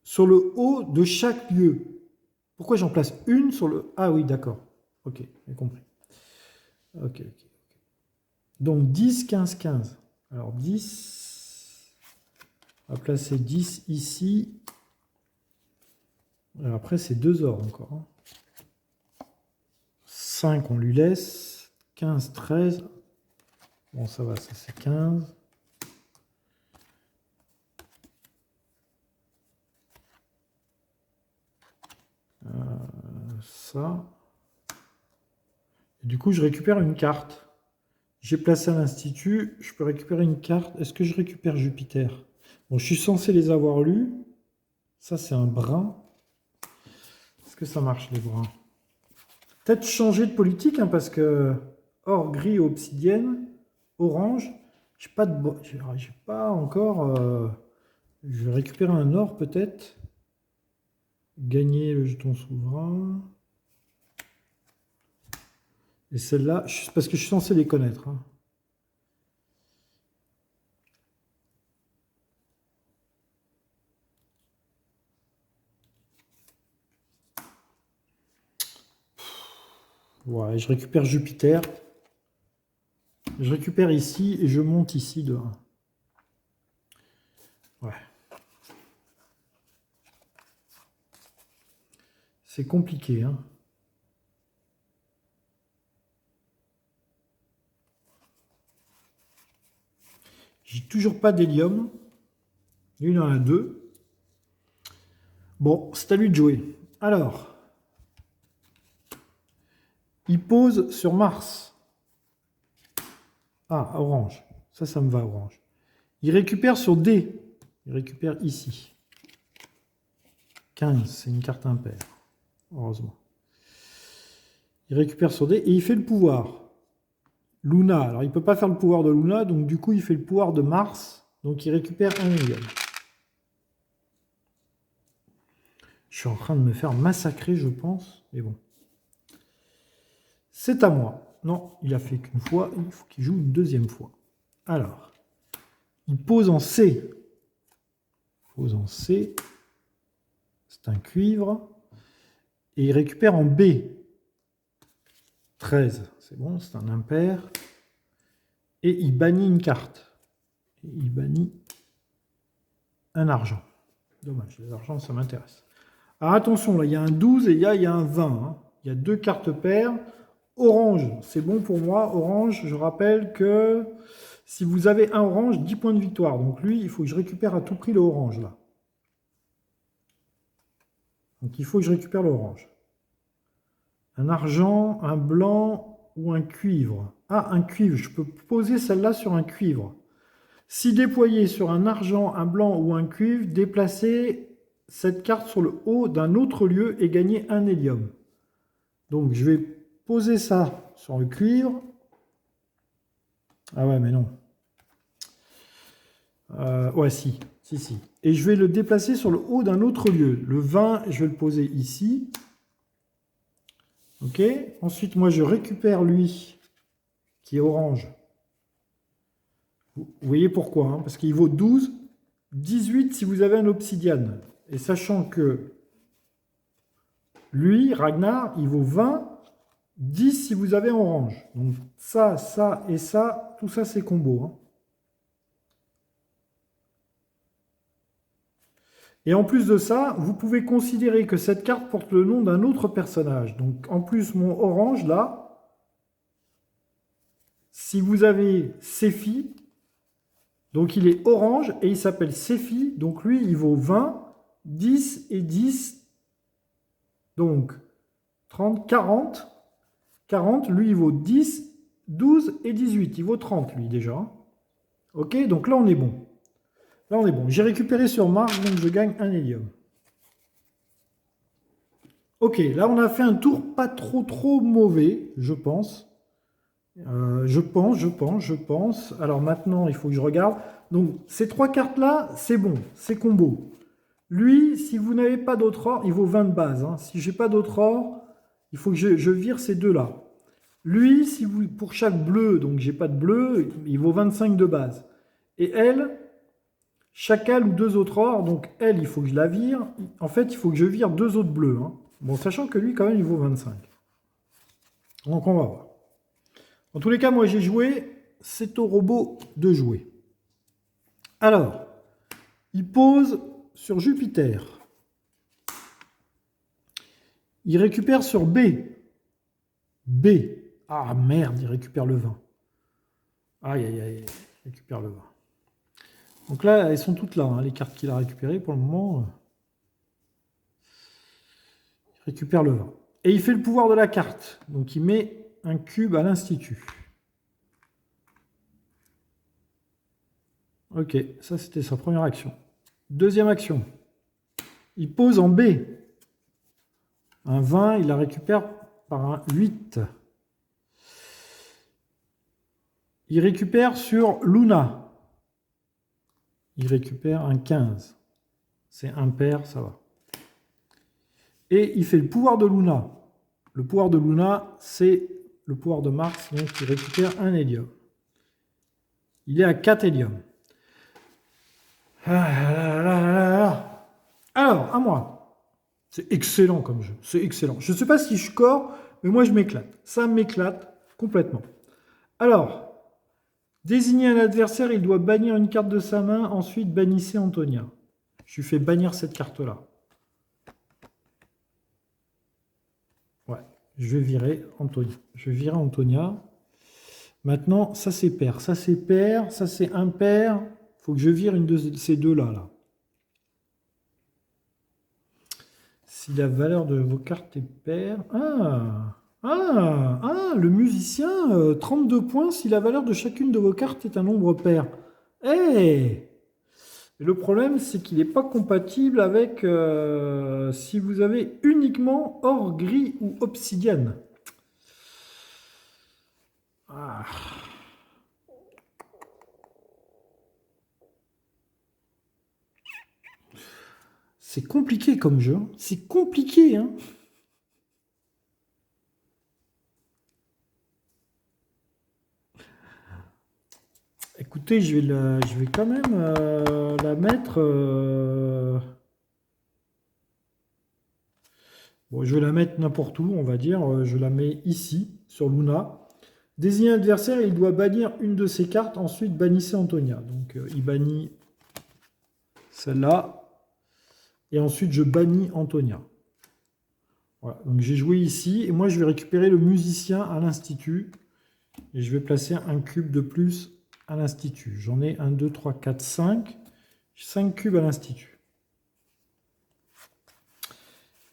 sur le haut de chaque lieu. Pourquoi j'en place une sur le... Ah oui, d'accord. Ok, j'ai compris. Ok. Donc 10, 15, 15. Alors 10... On va placer 10 ici. Alors après, c'est 2 ors encore. 5, on lui laisse. 15, 13. Bon, ça va, ça c'est 15. Ça. Et du coup, je récupère une carte. J'ai placé à l'Institut. Je peux récupérer une carte. Est-ce que je récupère Jupiter? Bon, je suis censé les avoir lus. Ça, c'est un brun. Est-ce que ça marche, les bruns? Peut-être changer de politique, hein, parce que or, gris, obsidienne, orange. J'ai pas encore... je vais récupérer un or, peut-être. Gagner le jeton souverain. Et celle-là, parce que je suis censé les connaître. Hein. Ouais, je récupère Jupiter. Je récupère ici et je monte ici de 1. Ouais. C'est compliqué, hein. J'ai toujours pas d'hélium. Il y en a 2. Bon, c'est à lui de jouer. Alors, il pose sur Mars. Ah, orange. Ça me va, orange. Il récupère sur D. Il récupère ici. 15, c'est une carte impaire. Heureusement. Il récupère sur D et il fait le pouvoir. Luna. Alors, il ne peut pas faire le pouvoir de Luna, donc du coup, il fait le pouvoir de Mars. Donc, il récupère un hélium. Je suis en train de me faire massacrer, je pense. Mais bon. C'est à moi. Non, il a fait qu'une fois. Il faut qu'il joue une deuxième fois. Alors, il pose en C. Il pose en C. C'est un cuivre. Et il récupère en B. 13. C'est bon, c'est un impair. Et il bannit une carte. Et il bannit un argent. Dommage, les argents, ça m'intéresse. Alors attention, là, il y a un 12 et il y a un 20. Hein. Il y a 2 cartes paires. Orange, c'est bon pour moi. Orange, je rappelle que si vous avez un orange, 10 points de victoire. Donc lui, il faut que je récupère à tout prix le orange, là. Donc il faut que je récupère l'orange. Un argent, un blanc ou un cuivre. Ah, un cuivre. Je peux poser celle-là sur un cuivre. Si déployé sur un argent, un blanc ou un cuivre, déplacer cette carte sur le haut d'un autre lieu et gagner un hélium. Donc je vais poser ça sur le cuivre. Ah ouais, mais non. Ouais, si. Et je vais le déplacer sur le haut d'un autre lieu. Le 20, je vais le poser ici. Ok. Ensuite, moi, je récupère lui, qui est orange. Vous voyez pourquoi, hein, parce qu'il vaut 12, 18 si vous avez un obsidiane. Et sachant que lui, Ragnar, il vaut 20, 10 si vous avez orange. Donc ça, ça et ça, tout ça c'est combo. Hein. Et en plus de ça, vous pouvez considérer que cette carte porte le nom d'un autre personnage. Donc en plus, mon orange là, si vous avez Sephi, donc il est orange et il s'appelle Sephi, donc lui il vaut 20, 10 et 10, donc 30, 40. 40, lui il vaut 10, 12 et 18, il vaut 30 lui déjà. Ok, donc là on est bon. Là, on est bon. J'ai récupéré sur Mars, donc je gagne un hélium. Ok, là, on a fait un tour pas trop mauvais, je pense. Je pense. Alors maintenant, il faut que je regarde. Donc, ces 3 cartes-là, c'est bon, c'est combo. Lui, si vous n'avez pas d'autre or, il vaut 20 de base. Hein. Si j'ai pas d'autre or, il faut que je vire ces deux-là. Lui, si vous, pour chaque bleu, donc j'ai pas de bleu, il vaut 25 de base. Et elle, chacal ou deux autres or, donc elle, il faut que je la vire. En fait, il faut que je vire deux autres bleus. Hein. Bon, sachant que lui, quand même, il vaut 25. Donc, on va voir. En tous les cas, moi, j'ai joué. C'est au robot de jouer. Alors, il pose sur Jupiter. Il récupère sur B. B. Ah, merde, il récupère le 20. Aïe, aïe, aïe, il récupère le 20. Donc là, elles sont toutes là, hein, les cartes qu'il a récupérées pour le moment. Il récupère le 20. Et il fait le pouvoir de la carte. Donc il met un cube à l'institut. Ok, ça c'était sa première action. Deuxième action. Il pose en B. Un 20, il la récupère par un 8. Il récupère sur Luna. Il récupère un 15. C'est impair, ça va. Et il fait le pouvoir de Luna. Le pouvoir de Luna, c'est le pouvoir de Mars, donc il récupère un hélium. Il est à 4 héliums. Alors, à moi. C'est excellent comme jeu. C'est excellent. Je ne sais pas si je score, mais moi je m'éclate. Ça m'éclate complètement. Alors, désigner un adversaire, il doit bannir une carte de sa main. Ensuite, bannissez Antonia. Je lui fais bannir cette carte-là. Ouais, je vais virer Antonia. Je vais virer Antonia. Maintenant, ça c'est pair. Ça c'est pair. Ça c'est impair. Il faut que je vire une de ces deux-là. Là. Si la valeur de vos cartes est paire... le musicien, 32 points si la valeur de chacune de vos cartes est un nombre pair. Eh Le problème, c'est qu'il n'est pas compatible avec si vous avez uniquement or, gris ou obsidienne. Ah. C'est compliqué comme jeu. C'est compliqué, hein. Écoutez, je vais quand même la mettre... Bon, je vais la mettre n'importe où, on va dire. Je la mets ici, sur Luna. Désigner un adversaire, il doit bannir une de ses cartes. Ensuite, bannissez Antonia. Donc, il bannit celle-là. Et ensuite, je bannis Antonia. Voilà. Donc, j'ai joué ici. Et moi, je vais récupérer le musicien à l'Institut. Et je vais placer un cube de plus à l'Institut. J'en ai 1, 2, 3, 4, 5. 5 cubes à l'Institut.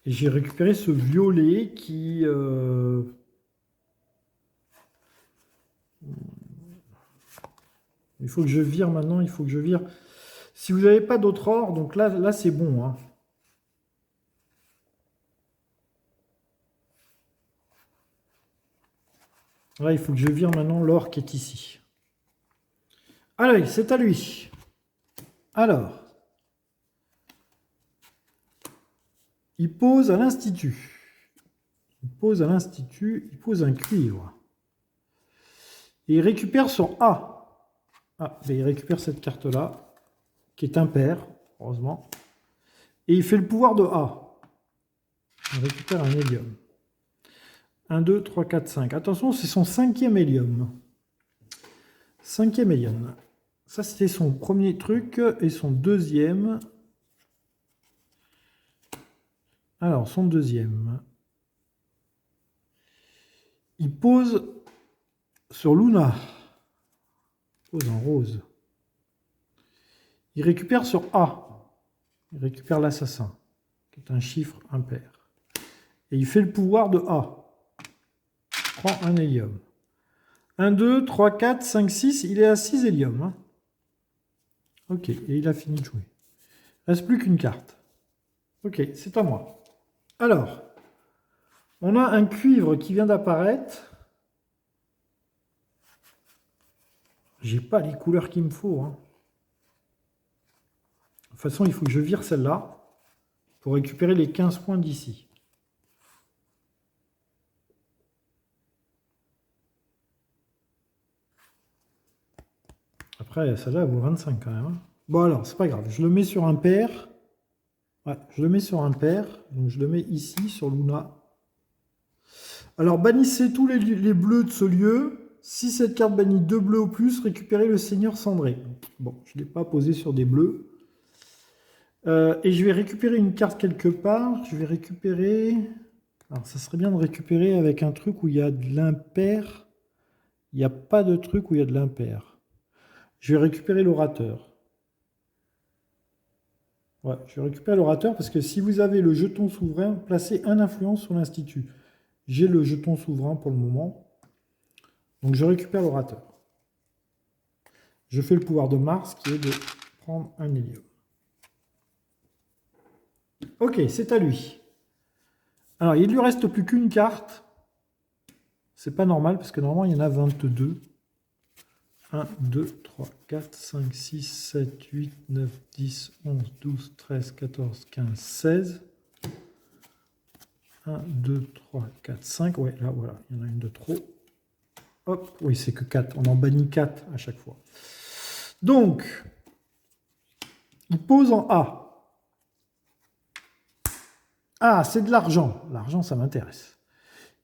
Et j'ai récupéré ce violet qui... Il faut que je vire maintenant, il faut que je vire. Si vous n'avez pas d'autre or, donc là c'est bon. Hein. Là, il faut que je vire maintenant l'or qui est ici. Allez, c'est à lui. Alors, il pose à l'Institut. Il pose à l'Institut, il pose un cuivre. Et il récupère son A. Ah, il récupère cette carte-là, qui est impair, heureusement. Et il fait le pouvoir de A. Il récupère un hélium. 1, 2, 3, 4, 5. Attention, c'est son 5e hélium. 5e hélium. Ça, c'était son premier truc. Et son deuxième... Alors, son deuxième... Il pose sur Luna. Il pose en rose. Il récupère sur A. Il récupère l'assassin, qui est un chiffre impair. Et il fait le pouvoir de A. Il prend un hélium. 1, 2, 3, 4, 5, 6. Il est à 6 héliums. Hein. Ok, et il a fini de jouer. Il ne reste plus qu'une carte. Ok, c'est à moi. Alors, on a un cuivre qui vient d'apparaître. J'ai pas les couleurs qu'il me faut. Hein. De toute façon, il faut que je vire celle-là. pour récupérer les 15 points d'ici. Après, celle-là, elle vaut 25 quand même. Hein. Bon, alors, c'est pas grave. Je le mets sur un pair. Ouais, je le mets sur un pair. Donc, je le mets ici, sur Luna. Alors, bannissez tous les bleus de ce lieu. Si cette carte bannit 2 bleus au plus, récupérez le Seigneur Cendré. Bon, je ne l'ai pas posé sur des bleus. Et je vais récupérer une carte quelque part. Je vais récupérer... Alors, ça serait bien de récupérer avec un truc où il y a de l'impair. Il n'y a pas de truc où il y a de l'impair. Je vais récupérer l'orateur. Ouais, je vais récupérer l'orateur parce que si vous avez le jeton souverain, placez un influence sur l'Institut. J'ai le jeton souverain pour le moment. Donc je récupère l'orateur. Je fais le pouvoir de Mars qui est de prendre un hélium. Ok, c'est à lui. Alors, il ne lui reste plus qu'une carte. C'est pas normal parce que normalement, il y en a 22. 1, 2, 3, 4, 5, 6, 7, 8, 9, 10, 11, 12, 13, 14, 15, 16. 1, 2, 3, 4, 5. Ouais, là, voilà, il y en a une de trop. Hop, oui, c'est que 4. On en bannit 4 à chaque fois. Donc, il pose en A. Ah, c'est de l'argent. L'argent, ça m'intéresse.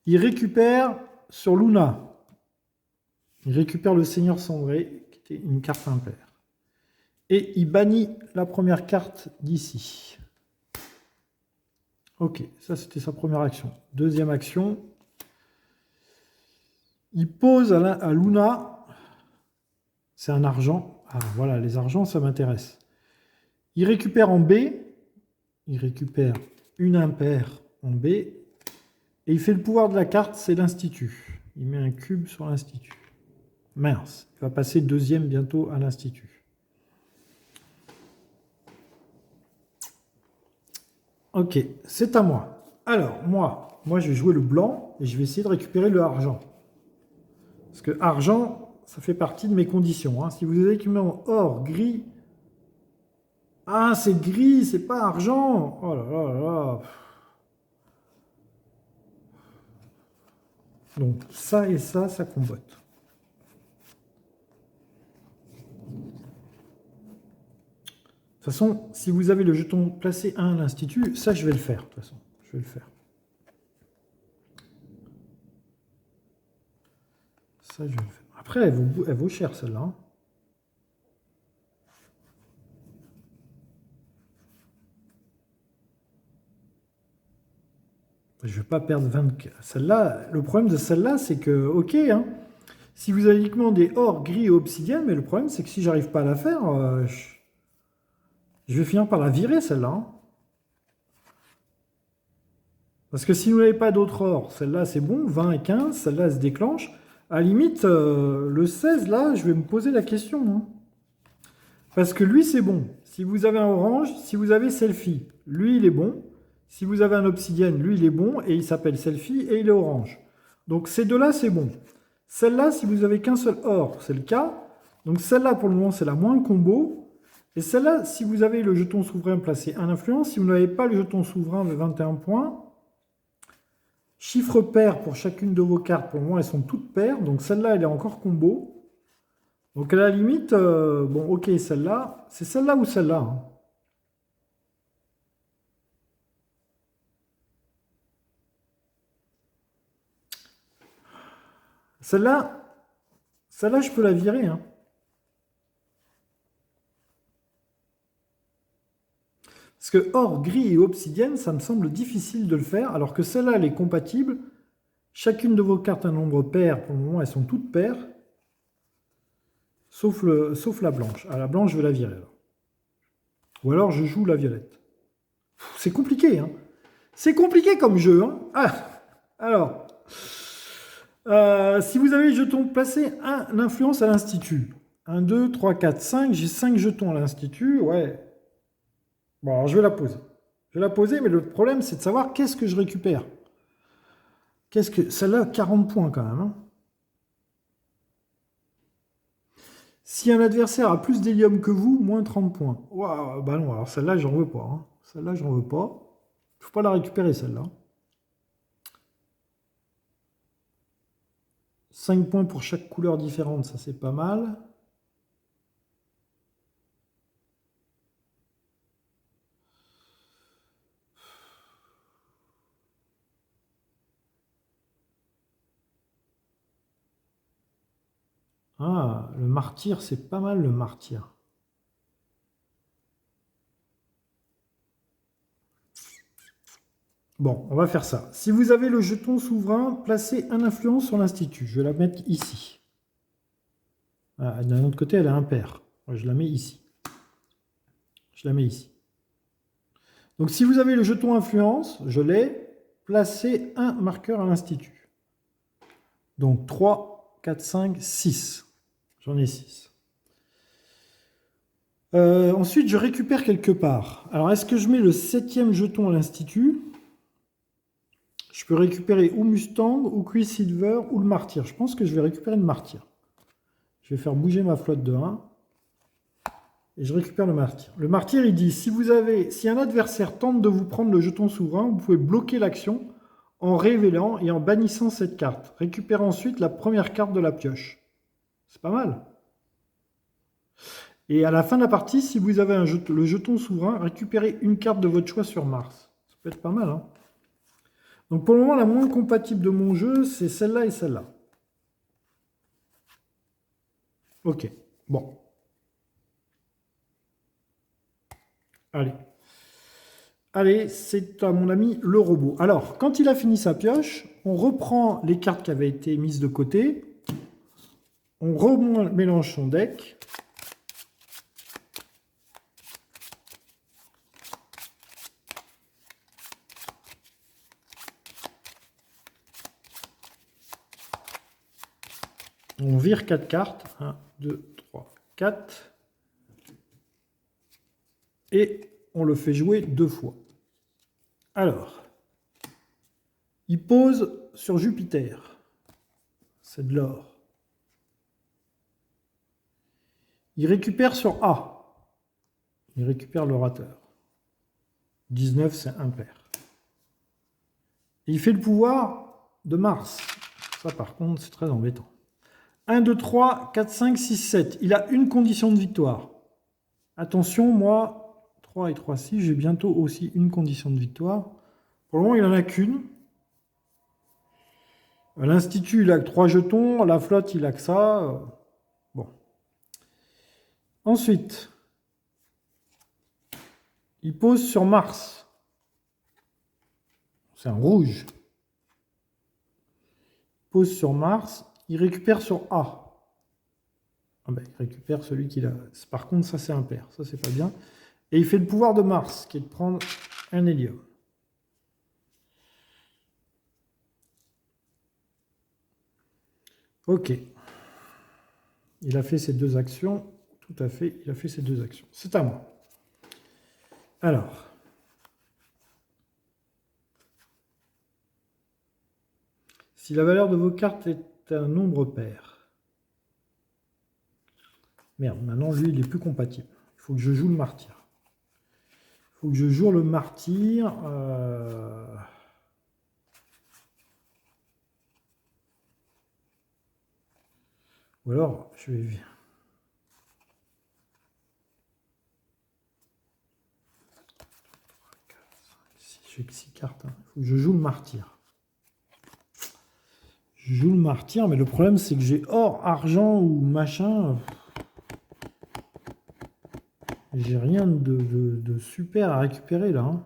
Il récupère sur Luna. Il récupère le Seigneur Cendré, qui était une carte impaire. Et il bannit la première carte d'ici. Ok, ça c'était sa première action. Deuxième action. Il pose à Luna. C'est un argent. Ah, voilà, les argents, ça m'intéresse. Il récupère en B. Il récupère une impaire en B. Et il fait le pouvoir de la carte, c'est l'Institut. Il met un cube sur l'Institut. Mince, il va passer deuxième bientôt à l'Institut. Ok, c'est à moi. Alors, moi, je vais jouer le blanc et je vais essayer de récupérer le argent. Parce que argent, ça fait partie de mes conditions. Hein. Si vous avez équipé en or, gris... Ah, c'est gris, c'est pas argent. Oh là là là là. Donc, ça et ça combotte. De toute façon, si vous avez le jeton placé 1 à l'Institut, ça, je vais le faire. De toute façon, je vais le faire. Ça, je vais le faire. Après, elle vaut cher, celle-là. Hein. Je ne vais pas perdre 20. Celle-là, le problème de celle-là, c'est que, ok, hein, si vous avez uniquement des or, gris et obsidienne, mais le problème, c'est que si j'arrive pas à la faire, je vais finir par la virer, celle-là. Hein. Parce que si vous n'avez pas d'autre or, celle-là, c'est bon, 20 et 15, celle-là, elle se déclenche. À la limite, le 16, là, je vais me poser la question. Hein. Parce que lui, c'est bon. Si vous avez un orange, si vous avez selfie, lui, il est bon. Si vous avez un obsidienne, lui, il est bon. Et il s'appelle selfie et il est orange. Donc, ces deux-là, c'est bon. Celle-là, si vous avez qu'un seul or, c'est le cas. Donc, celle-là, pour le moment, c'est la moins combo. Et celle-là, si vous avez le jeton souverain placé 1 influence, si vous n'avez pas le jeton souverain de 21 points, chiffre pair pour chacune de vos cartes, pour le moment, elles sont toutes paires. Donc, celle-là, elle est encore combo. Donc à la limite, bon ok, celle-là, c'est celle-là ou celle-là hein. Celle-là, je peux la virer. Hein. Parce que or, gris et obsidienne, ça me semble difficile de le faire, alors que celle-là, elle est compatible. Chacune de vos cartes a un nombre pair, pour le moment, elles sont toutes paires. Sauf la blanche. Ah, la blanche, je vais la virer. Alors. Ou alors, je joue la violette. C'est compliqué, hein. C'est compliqué comme jeu, hein. Ah, alors... si vous avez les jetons, placez l'influence à l'Institut. 1, 2, 3, 4, 5. J'ai 5 jetons à l'Institut. Ouais. Bon, alors je vais la poser. Je vais la poser, mais le problème, c'est de savoir qu'est-ce que je récupère. Celle-là, 40 points quand même. Hein. Si un adversaire a plus d'hélium que vous, moins 30 points. Waouh, bah non, alors celle-là, j'en veux pas. Hein. Celle-là, j'en veux pas. Faut pas la récupérer celle-là. 5 points pour chaque couleur différente, ça c'est pas mal. Ah, le martyr, c'est pas mal le martyr. Bon, on va faire ça. Si vous avez le jeton souverain, placez un influence sur l'institut. Je vais la mettre ici. Ah, d'un autre côté, elle est impaire. Je la mets ici. Je la mets ici. Donc si vous avez le jeton influence, je l'ai, placez un marqueur à l'institut. Donc 3, 4, 5, 6. J'en ai 6. Ensuite, je récupère quelque part. Alors, est-ce que je mets le 7e jeton à l'institut? Je peux récupérer ou Mustang, ou Quicksilver, ou le Martyr. Je pense que je vais récupérer le Martyr. Je vais faire bouger ma flotte de 1. Et je récupère le Martyr. Le Martyr, il dit, si un adversaire tente de vous prendre le jeton souverain, vous pouvez bloquer l'action en révélant et en bannissant cette carte. Récupérez ensuite la première carte de la pioche. C'est pas mal. Et à la fin de la partie, si vous avez le jeton souverain, récupérez une carte de votre choix sur Mars. Ça peut être pas mal, hein. Donc pour le moment, la moins compatible de mon jeu, c'est celle-là et celle-là. Ok, bon. Allez. Allez, c'est à mon ami le robot. Alors, quand il a fini sa pioche, on reprend les cartes qui avaient été mises de côté. On remélange son deck. On vire 4 cartes. 1, 2, 3, 4. Et on le fait jouer 2 fois. Alors, il pose sur Jupiter. C'est de l'or. Il récupère sur A. Il récupère l'orateur. 19, c'est impair. Et il fait le pouvoir de Mars. Ça, par contre, c'est très embêtant. 1, 2, 3, 4, 5, 6, 7. Il a une condition de victoire. Attention, moi, 3 et 3, 6, j'ai bientôt aussi une condition de victoire. Pour le moment, il n'en a qu'une. L'Institut, il a que 3 jetons. La flotte, il a que ça. Bon. Ensuite, il pose sur Mars. C'est un rouge. Il pose sur Mars. Il récupère sur A. Ah ben, il récupère celui qu'il a. Par contre, ça, c'est impair. Ça, c'est pas bien. Et il fait le pouvoir de Mars, qui est de prendre un hélium. Ok. Il a fait ces 2 actions. Tout à fait, il a fait ces 2 actions. C'est à moi. Alors. Si la valeur de vos cartes est un nombre pair. Merde, maintenant, lui, il n'est plus compatible. Il faut que je joue le martyr. Il faut que je joue le martyr. Ou alors, je vais... J'ai que 6 cartes. Il faut que je joue le martyr. Je joue le martyr, mais le problème, c'est que j'ai or, argent ou machin. J'ai rien de super à récupérer, là. Hein.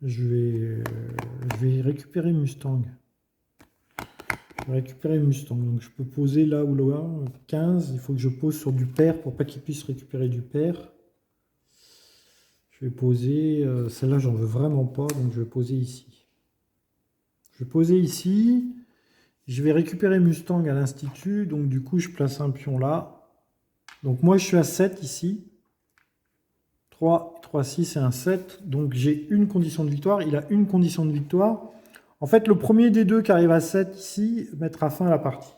Je vais récupérer Mustang. Je vais récupérer Mustang. Donc je peux poser là ou là. 15. Il faut que je pose sur du pair pour pas qu'il puisse récupérer du pair. Je vais poser. Celle-là, j'en veux vraiment pas. Donc je vais poser ici. Je vais poser ici. Je vais récupérer Mustang à l'Institut. Donc du coup, je place un pion là. Donc moi, je suis à 7 ici. 3, 3, 6 et un 7. Donc j'ai une condition de victoire. Il a une condition de victoire. En fait, le premier des deux qui arrive à 7 ici mettra fin à la partie.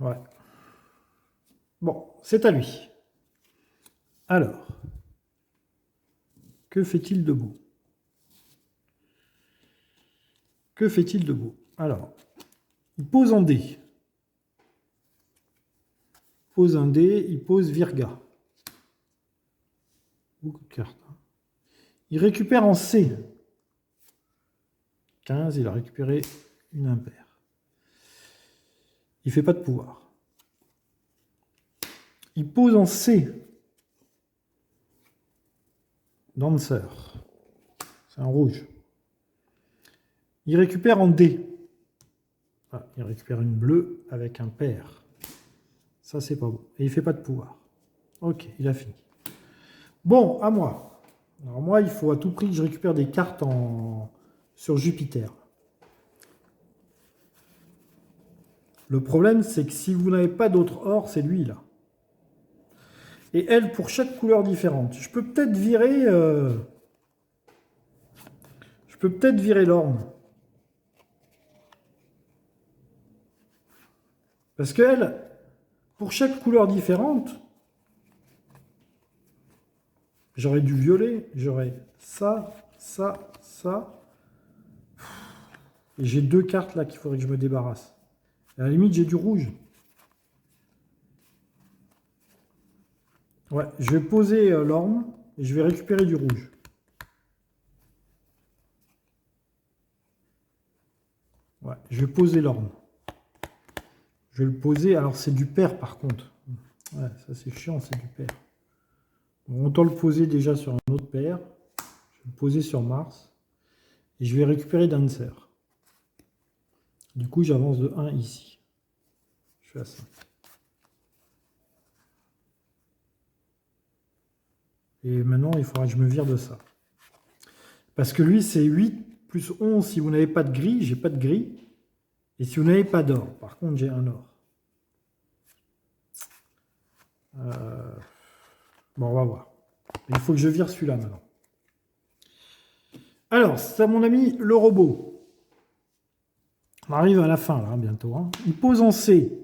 Ouais. Bon, c'est à lui. Alors, que fait-il de beau? Que fait-il de beau? Alors, il pose en D. Pose un dé, il pose Virga. Beaucoup de cartes. Il récupère en C. 15, il a récupéré une impaire. Il fait pas de pouvoir. Il pose en C. Dancer. C'est un rouge. Il récupère en D. Ah, il récupère une bleue avec un pair. Ça, c'est pas beau. Et il fait pas de pouvoir. Ok, il a fini. Bon, à moi. Alors moi, il faut à tout prix que je récupère des cartes sur Jupiter. Le problème, c'est que si vous n'avez pas d'autre or, c'est lui, là. Et elle, pour chaque couleur différente. Je peux peut-être virer... Je peux peut-être virer l'orme. Parce qu'elle, pour chaque couleur différente, j'aurais du violet, j'aurais ça, ça, ça. Et j'ai deux cartes là qu'il faudrait que je me débarrasse. Et à la limite, j'ai du rouge. Ouais, je vais poser l'orme et je vais récupérer du rouge. Ouais, je vais poser l'orme. Je vais le poser. Alors, c'est du pair par contre. Ouais, ça c'est chiant, c'est du pair. Bon, autant le poser déjà sur un autre pair. Je vais le poser sur Mars. Et je vais récupérer Dancer. Du coup, j'avance de 1 ici. Je suis à 5. Et maintenant, il faudra que je me vire de ça. Parce que lui, c'est 8 plus 11 si vous n'avez pas de gris. J'ai pas de gris. Et si vous n'avez pas d'or. Par contre, j'ai un or. Bon, on va voir. Il faut que je vire celui-là maintenant. Alors, c'est à mon ami le robot. On arrive à la fin, là, bientôt. Hein. Il pose en C.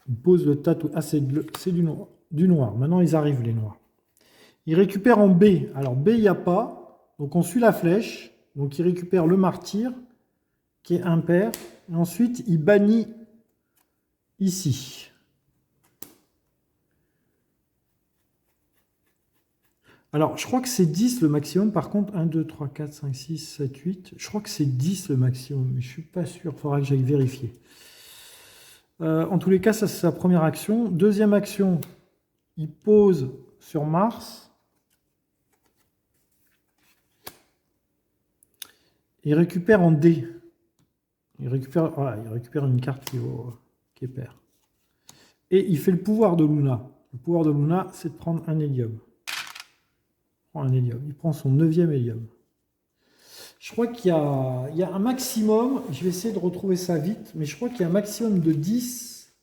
Il pose le tatou. Ah, c'est du noir. Du noir. Maintenant, ils arrivent, les noirs. Il récupère en B. Alors, B, il n'y a pas. Donc, on suit la flèche. Donc, il récupère le martyr, qui est impair. Et ensuite, il bannit ici. Alors, je crois que c'est 10 le maximum. Par contre, 1, 2, 3, 4, 5, 6, 7, 8. Je crois que c'est 10 le maximum. Mais je ne suis pas sûr. Il faudra que j'aille vérifier. En tous les cas, ça, c'est sa première action. Deuxième action, il pose sur Mars. Il récupère en D. Il récupère, voilà, il récupère une carte qui est paire. Et il fait le pouvoir de Luna. Le pouvoir de Luna, c'est de prendre un hélium. Il prend son 9e hélium. Je crois qu'il y a un maximum, je vais essayer de retrouver ça vite, mais je crois qu'il y a un maximum de 10.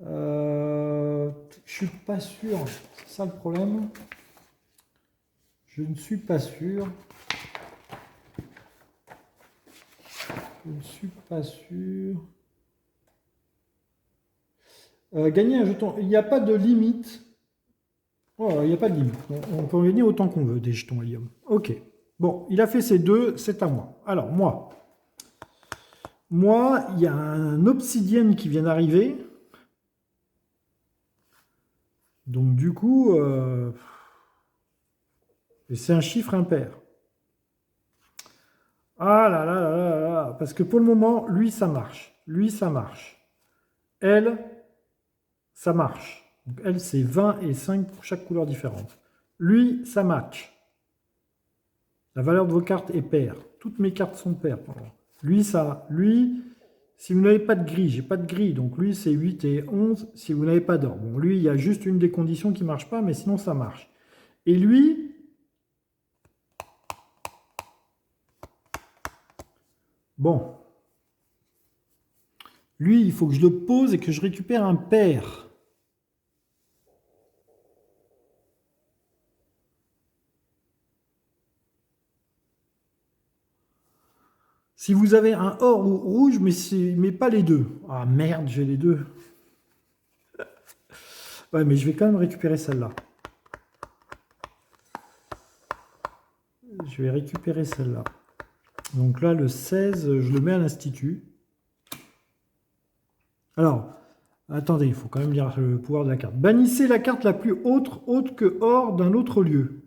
Je suis pas sûr, c'est ça le problème. Je ne suis pas sûr. Je ne suis pas sûr. Gagner un jeton, il n'y a pas de limite. Oh, il n'y a pas de limite. On peut en gagner autant qu'on veut des jetons hélium. Ok. Bon, il a fait ces deux, c'est à moi. Alors, moi, il y a un obsidienne qui vient d'arriver. Donc, du coup, c'est un chiffre impair. Ah là là là là là. Parce que pour le moment, lui, ça marche. Lui, ça marche. Elle, ça marche. Donc, elle, c'est 20 et 5 pour chaque couleur différente. Lui, ça match. La valeur de vos cartes est paire. Toutes mes cartes sont paires. Lui, ça. Lui, si vous n'avez pas de gris, j'ai pas de gris. Donc lui, c'est 8 et 11 si vous n'avez pas d'or. Bon, lui, il y a juste une des conditions qui ne marche pas, mais sinon, ça marche. Et lui, bon. Lui, il faut que je le pose et que je récupère un pair. Si vous avez un or ou rouge, mais pas les deux. Ah merde, j'ai les deux. Ouais, mais je vais quand même récupérer celle-là. Je vais récupérer celle-là. Donc là, le 16, je le mets à l'institut. Alors, attendez, il faut quand même lire le pouvoir de la carte. Bannissez la carte la plus haute que or d'un autre lieu.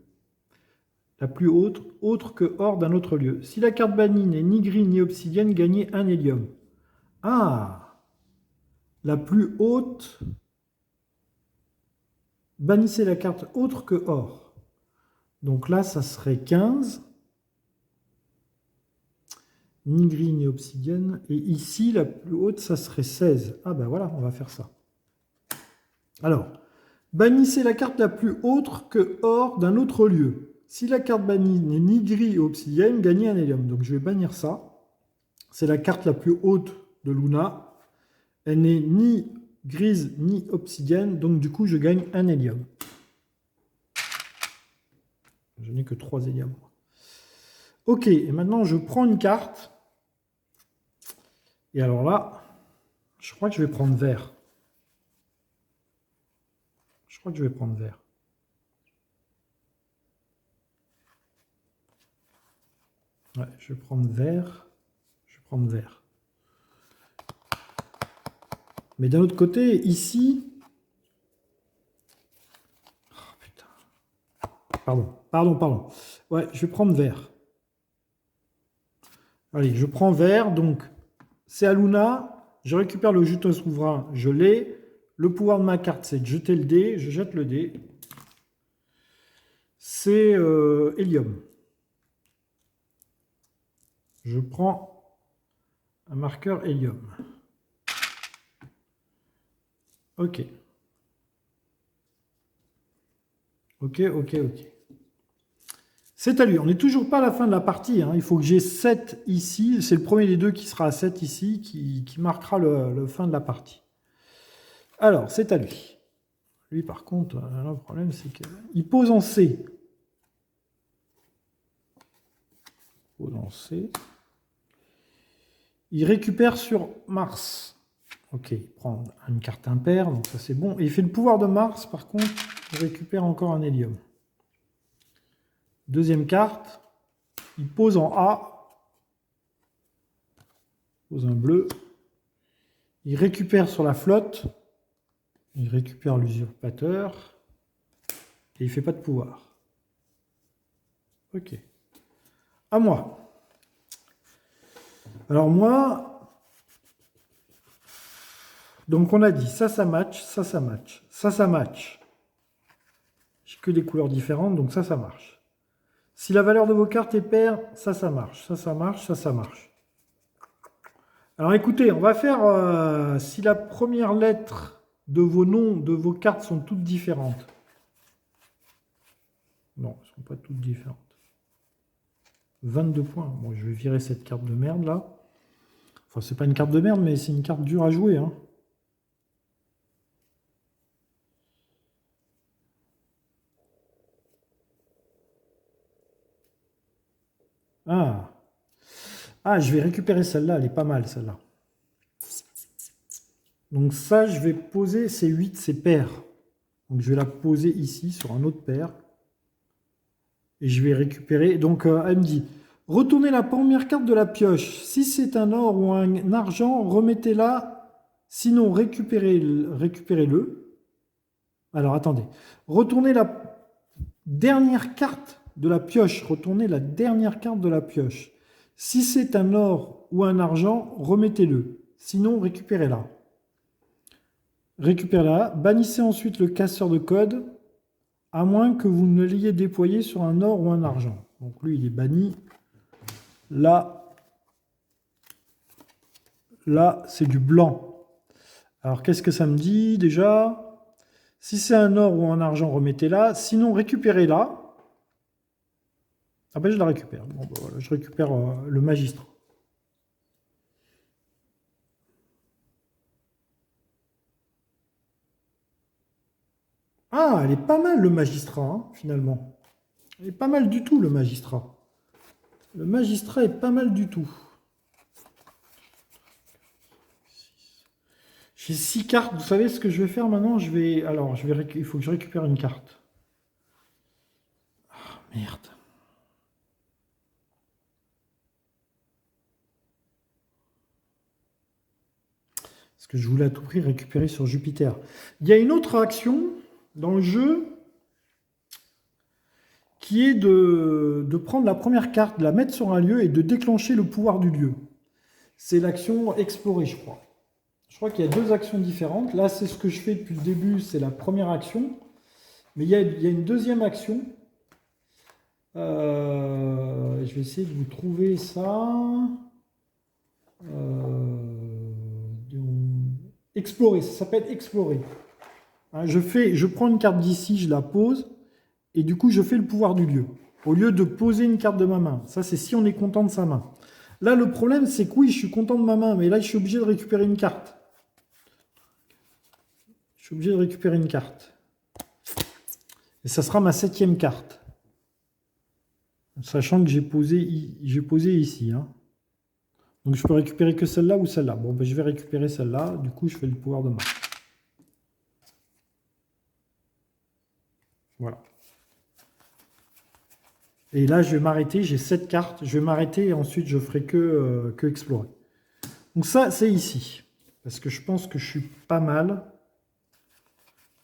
La plus haute, autre que or d'un autre lieu. Si la carte bannie n'est ni gris ni obsidienne, gagnez un hélium. Ah! La plus haute. Bannissez la carte autre que or. Donc là, ça serait 15. Ni gris ni obsidienne. Et ici, la plus haute, ça serait 16. Ah ben voilà, on va faire ça. Alors, bannissez la carte la plus haute que or d'un autre lieu. Si la carte bannie n'est ni gris ou obsidienne, gagnez un hélium. Donc je vais bannir ça. C'est la carte la plus haute de Luna. Elle n'est ni grise ni obsidienne, donc du coup je gagne un hélium. Je n'ai que 3 héliums. Ok, et maintenant je prends une carte. Et alors là, je crois que je vais prendre vert. Je crois que je vais prendre vert. Ouais, je vais prendre vert. Je vais prendre vert. Mais d'un autre côté, ici... Oh, putain. Pardon. Ouais, je vais prendre vert. Allez, je prends vert. Donc, c'est à Luna. Je récupère le jeton souverain. Je l'ai. Le pouvoir de ma carte, c'est de jeter le dé. Je jette le dé. C'est hélium. Je prends un marqueur hélium. Ok. Ok. C'est à lui. On n'est toujours pas à la fin de la partie. Hein. Il faut que j'ai 7 ici. C'est le premier des deux qui sera à 7 ici qui marquera le fin de la partie. Alors, c'est à lui. Lui, par contre, le problème, c'est qu'il pose en C. Il pose en C. Il récupère sur Mars. Ok, il prend une carte impaire, donc ça c'est bon. Et il fait le pouvoir de Mars, par contre, il récupère encore un hélium. Deuxième carte, il pose en A. Il pose un bleu. Il récupère sur la flotte. Il récupère l'usurpateur. Et il ne fait pas de pouvoir. Ok. À moi. Alors moi... Donc on a dit, ça match, ça match. Ça match. J'ai que des couleurs différentes, donc ça marche. Si la valeur de vos cartes est paire, ça marche. Ça marche, ça marche. Alors écoutez, on va faire si la première lettre de vos noms, de vos cartes sont toutes différentes. Non, elles ne sont pas toutes différentes. 22 points. Bon, je vais virer cette carte de merde là. Enfin, c'est pas une carte de merde, mais c'est une carte dure à jouer. Hein. Ah, je vais récupérer celle-là, elle est pas mal celle-là. Donc ça, je vais poser, c'est 8, c'est pair. Donc je vais la poser ici sur un autre pair. Et je vais récupérer. Donc elle me dit, retournez la première carte de la pioche. Si c'est un or ou un argent, remettez-la. Sinon, récupérez-le. Alors attendez. Retournez la dernière carte de la pioche. Retournez la dernière carte de la pioche. Si c'est un or ou un argent, remettez-le. Sinon, récupérez-la. Récupérez-la. Bannissez ensuite le casseur de code, à moins que vous ne l'ayez déployé sur un or ou un argent. Donc lui, il est banni. Là, c'est du blanc. Alors, qu'est-ce que ça me dit déjà? Si c'est un or ou un argent, remettez-la. Sinon, récupérez-la. Ah ben, je la récupère. Bon, ben, voilà, je récupère le magistrat. Ah, elle est pas mal, le magistrat, hein, finalement. Elle est pas mal du tout, le magistrat. Le magistrat est pas mal du tout. J'ai 6 cartes. Vous savez ce que je vais faire maintenant? Alors, il faut que je récupère une carte. Ah, merde. Parce que je voulais à tout prix récupérer sur Jupiter. Il y a une autre action dans le jeu qui est de prendre la première carte, de la mettre sur un lieu et de déclencher le pouvoir du lieu. C'est l'action explorer, je crois. Je crois qu'il y a 2 actions différentes. Là, c'est ce que je fais depuis le début, c'est la première action. Mais il y a une deuxième action. Je vais essayer de vous trouver ça. Explorer, ça s'appelle explorer. Hein, je prends une carte d'ici, je la pose, et du coup, je fais le pouvoir du lieu. Au lieu de poser une carte de ma main. Ça, c'est si on est content de sa main. Là, le problème, c'est que oui, je suis content de ma main, mais là, je suis obligé de récupérer une carte. Je suis obligé de récupérer une carte. Et ça sera ma 7e carte. Sachant que j'ai posé ici. Hein. Donc, je peux récupérer que celle-là ou celle-là. Bon, ben, je vais récupérer celle-là. Du coup, je fais le pouvoir de main. Voilà. Et là, je vais m'arrêter. J'ai 7 cartes. Je vais m'arrêter et ensuite, je ferai que explorer. Donc ça, c'est ici. Parce que je pense que je suis pas mal.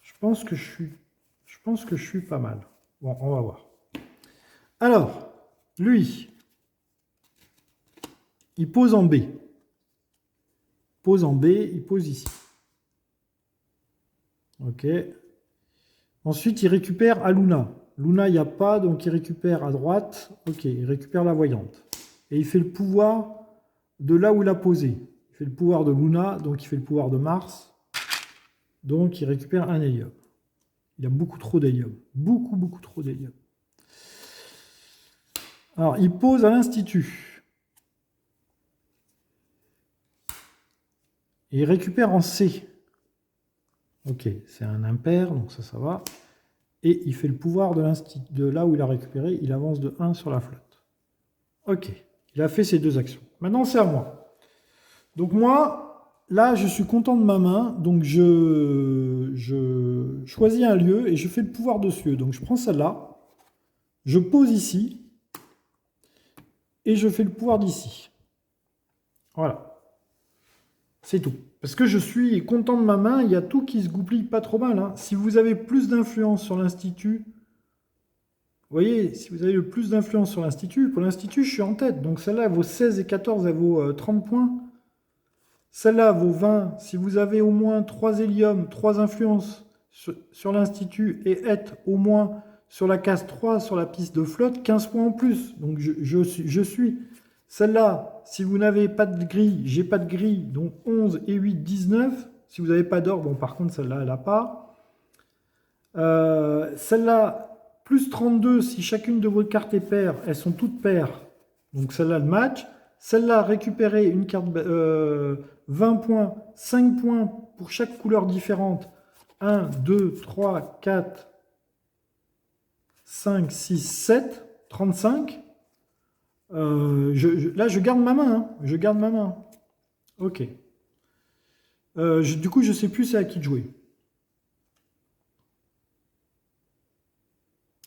Je pense que je suis pas mal. Bon, on va voir. Alors, lui, il pose en B. Il pose en B, il pose ici. Ok. Ensuite, il récupère à Luna. Luna, il n'y a pas, donc il récupère à droite. Ok, il récupère la voyante. Et il fait le pouvoir de là où il a posé. Il fait le pouvoir de Luna, donc il fait le pouvoir de Mars. Donc, il récupère un hélium. Il a beaucoup trop d'hélium. Beaucoup, beaucoup trop d'hélium. Alors, il pose à l'Institut. Et il récupère en C. Ok, c'est un impair, donc ça va. Et il fait le pouvoir de là où il a récupéré. Il avance de 1 sur la flotte. Ok, il a fait ces 2 actions. Maintenant, c'est à moi. Donc moi, là, je suis content de ma main. Donc je choisis un lieu et je fais le pouvoir dessus. Donc je prends celle-là. Je pose ici. Et je fais le pouvoir d'ici. Voilà. C'est tout. Parce que je suis content de ma main, il y a tout qui se goupille pas trop mal. Hein. Si vous avez plus d'influence sur l'Institut, vous voyez, si vous avez le plus d'influence sur l'Institut, pour l'Institut, je suis en tête. Donc celle-là, elle vaut 16 et 14, elle vaut 30 points. Celle-là vaut 20. Si vous avez au moins 3 héliums, 3 influences sur l'Institut et êtes au moins sur la case 3, sur la piste de flotte, 15 points en plus. Donc je suis. Celle-là, si vous n'avez pas de grille, j'ai pas de grille, donc 11 et 8, 19. Si vous n'avez pas d'or, bon par contre celle-là, elle n'a pas. Celle-là, plus 32, si chacune de vos cartes est paire, elles sont toutes paires. Donc celle-là, le match. Celle-là, récupérer une carte 20 points, 5 points pour chaque couleur différente. 1, 2, 3, 4, 5, 6, 7, 35. Là, je garde ma main. Hein. Je garde ma main. Ok. Du coup, je ne sais plus c'est à qui de jouer.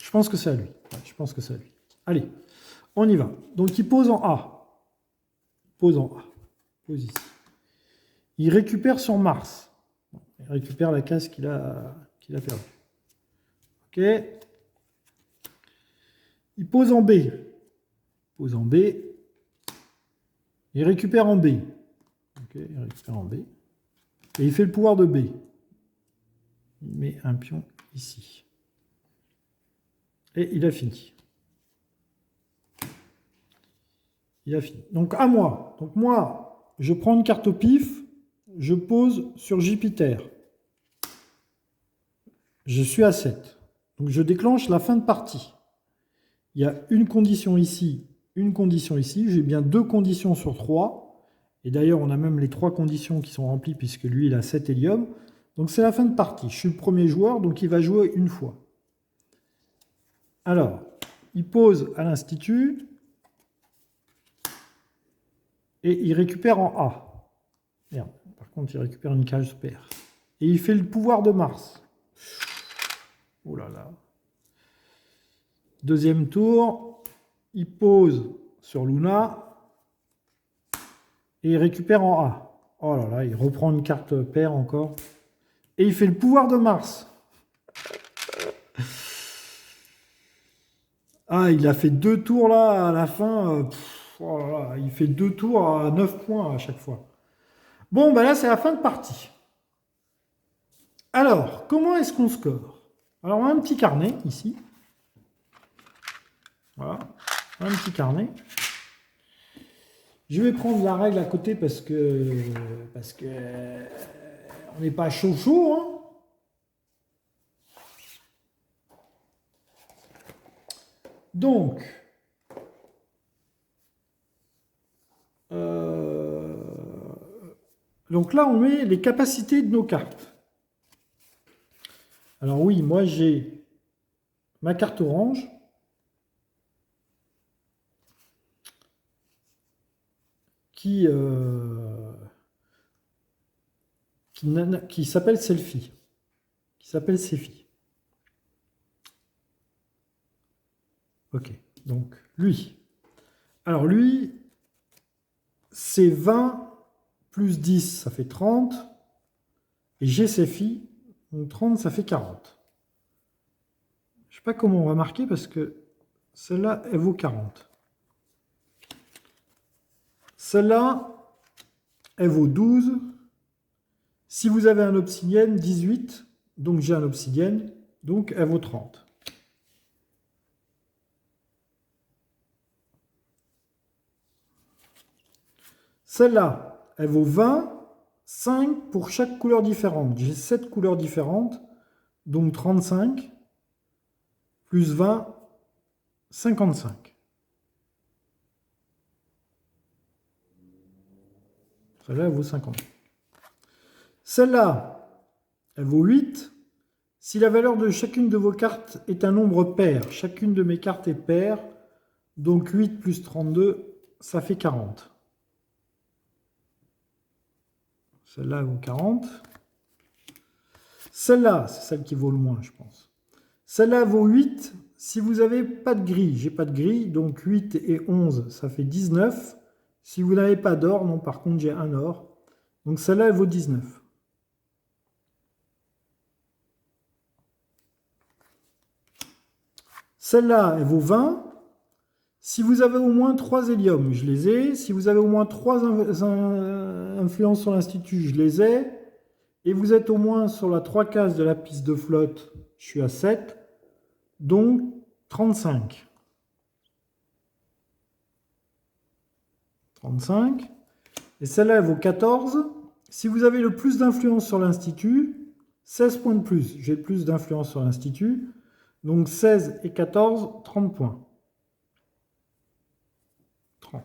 Je pense que c'est à lui. Ouais, je pense que c'est à lui. Allez, on y va. Donc, il pose en A. Pose en A. Pose ici. Il récupère sur Mars. Il récupère la case qu'il a perdue. Ok. Il pose en B. Pose en B. Il récupère en B. Ok, il récupère en B. Et il fait le pouvoir de B. Il met un pion ici. Et il a fini. Il a fini. Donc à moi. Donc moi, je prends une carte au pif. Je pose sur Jupiter. Je suis à 7. Donc je déclenche la fin de partie. Il y a une condition ici, une condition ici. J'ai bien 2 conditions sur 3. Et d'ailleurs, on a même les 3 conditions qui sont remplies puisque lui, il a 7 hélium. Donc c'est la fin de partie. Je suis le premier joueur, donc il va jouer une fois. Alors, il pose à l'Institut et il récupère en A. Merde, par contre, il récupère une case paire. Et il fait le pouvoir de Mars. Oh là là. Deuxième tour, il pose sur Luna et il récupère en A. Oh là là, il reprend une carte paire encore. Et il fait le pouvoir de Mars. Ah, il a fait 2 tours là à la fin. Oh là là, il fait 2 tours à 9 points à chaque fois. Bon, ben là, c'est la fin de partie. Alors, comment est-ce qu'on score? Alors, on a un petit carnet ici. Voilà, un petit carnet. Je vais prendre la règle à côté parce que on n'est pas chaud, hein. Donc, là, on met les capacités de nos cartes. Alors oui, moi j'ai ma carte orange qui s'appelle Selfie. Qui s'appelle Selfie. Ok, donc lui. Alors lui, c'est 20 plus 10, ça fait 30. Et j'ai Selfie, donc 30, ça fait 40. Je ne sais pas comment on va marquer parce que celle-là, elle vaut 40. Celle-là, elle vaut 12. Si vous avez un obsidienne, 18. Donc j'ai un obsidienne, donc elle vaut 30. Celle-là, elle vaut 20, 5 pour chaque couleur différente. J'ai 7 couleurs différentes, donc 35, plus 20, 55. Celle-là, elle vaut 50. Celle-là, elle vaut 8. Si la valeur de chacune de vos cartes est un nombre pair, chacune de mes cartes est paire, donc 8 plus 32, ça fait 40. Celle-là vaut 40. Celle-là, c'est celle qui vaut le moins, je pense. Celle-là vaut 8. Si vous n'avez pas de gris, j'ai pas de gris, donc 8 et 11, ça fait 19. Si vous n'avez pas d'or, non, par contre, j'ai un or. Donc celle-là, elle vaut 19. Celle-là, elle vaut 20. Si vous avez au moins 3 héliums, je les ai. Si vous avez au moins 3 influences sur l'Institut, je les ai. Et vous êtes au moins sur la 3 cases de la piste de flotte, je suis à 7. Donc 35. 35. Et celle-là, elle vaut 14. Si vous avez le plus d'influence sur l'Institut, 16 points de plus. J'ai le plus d'influence sur l'Institut. Donc 16 et 14, 30 points. 30.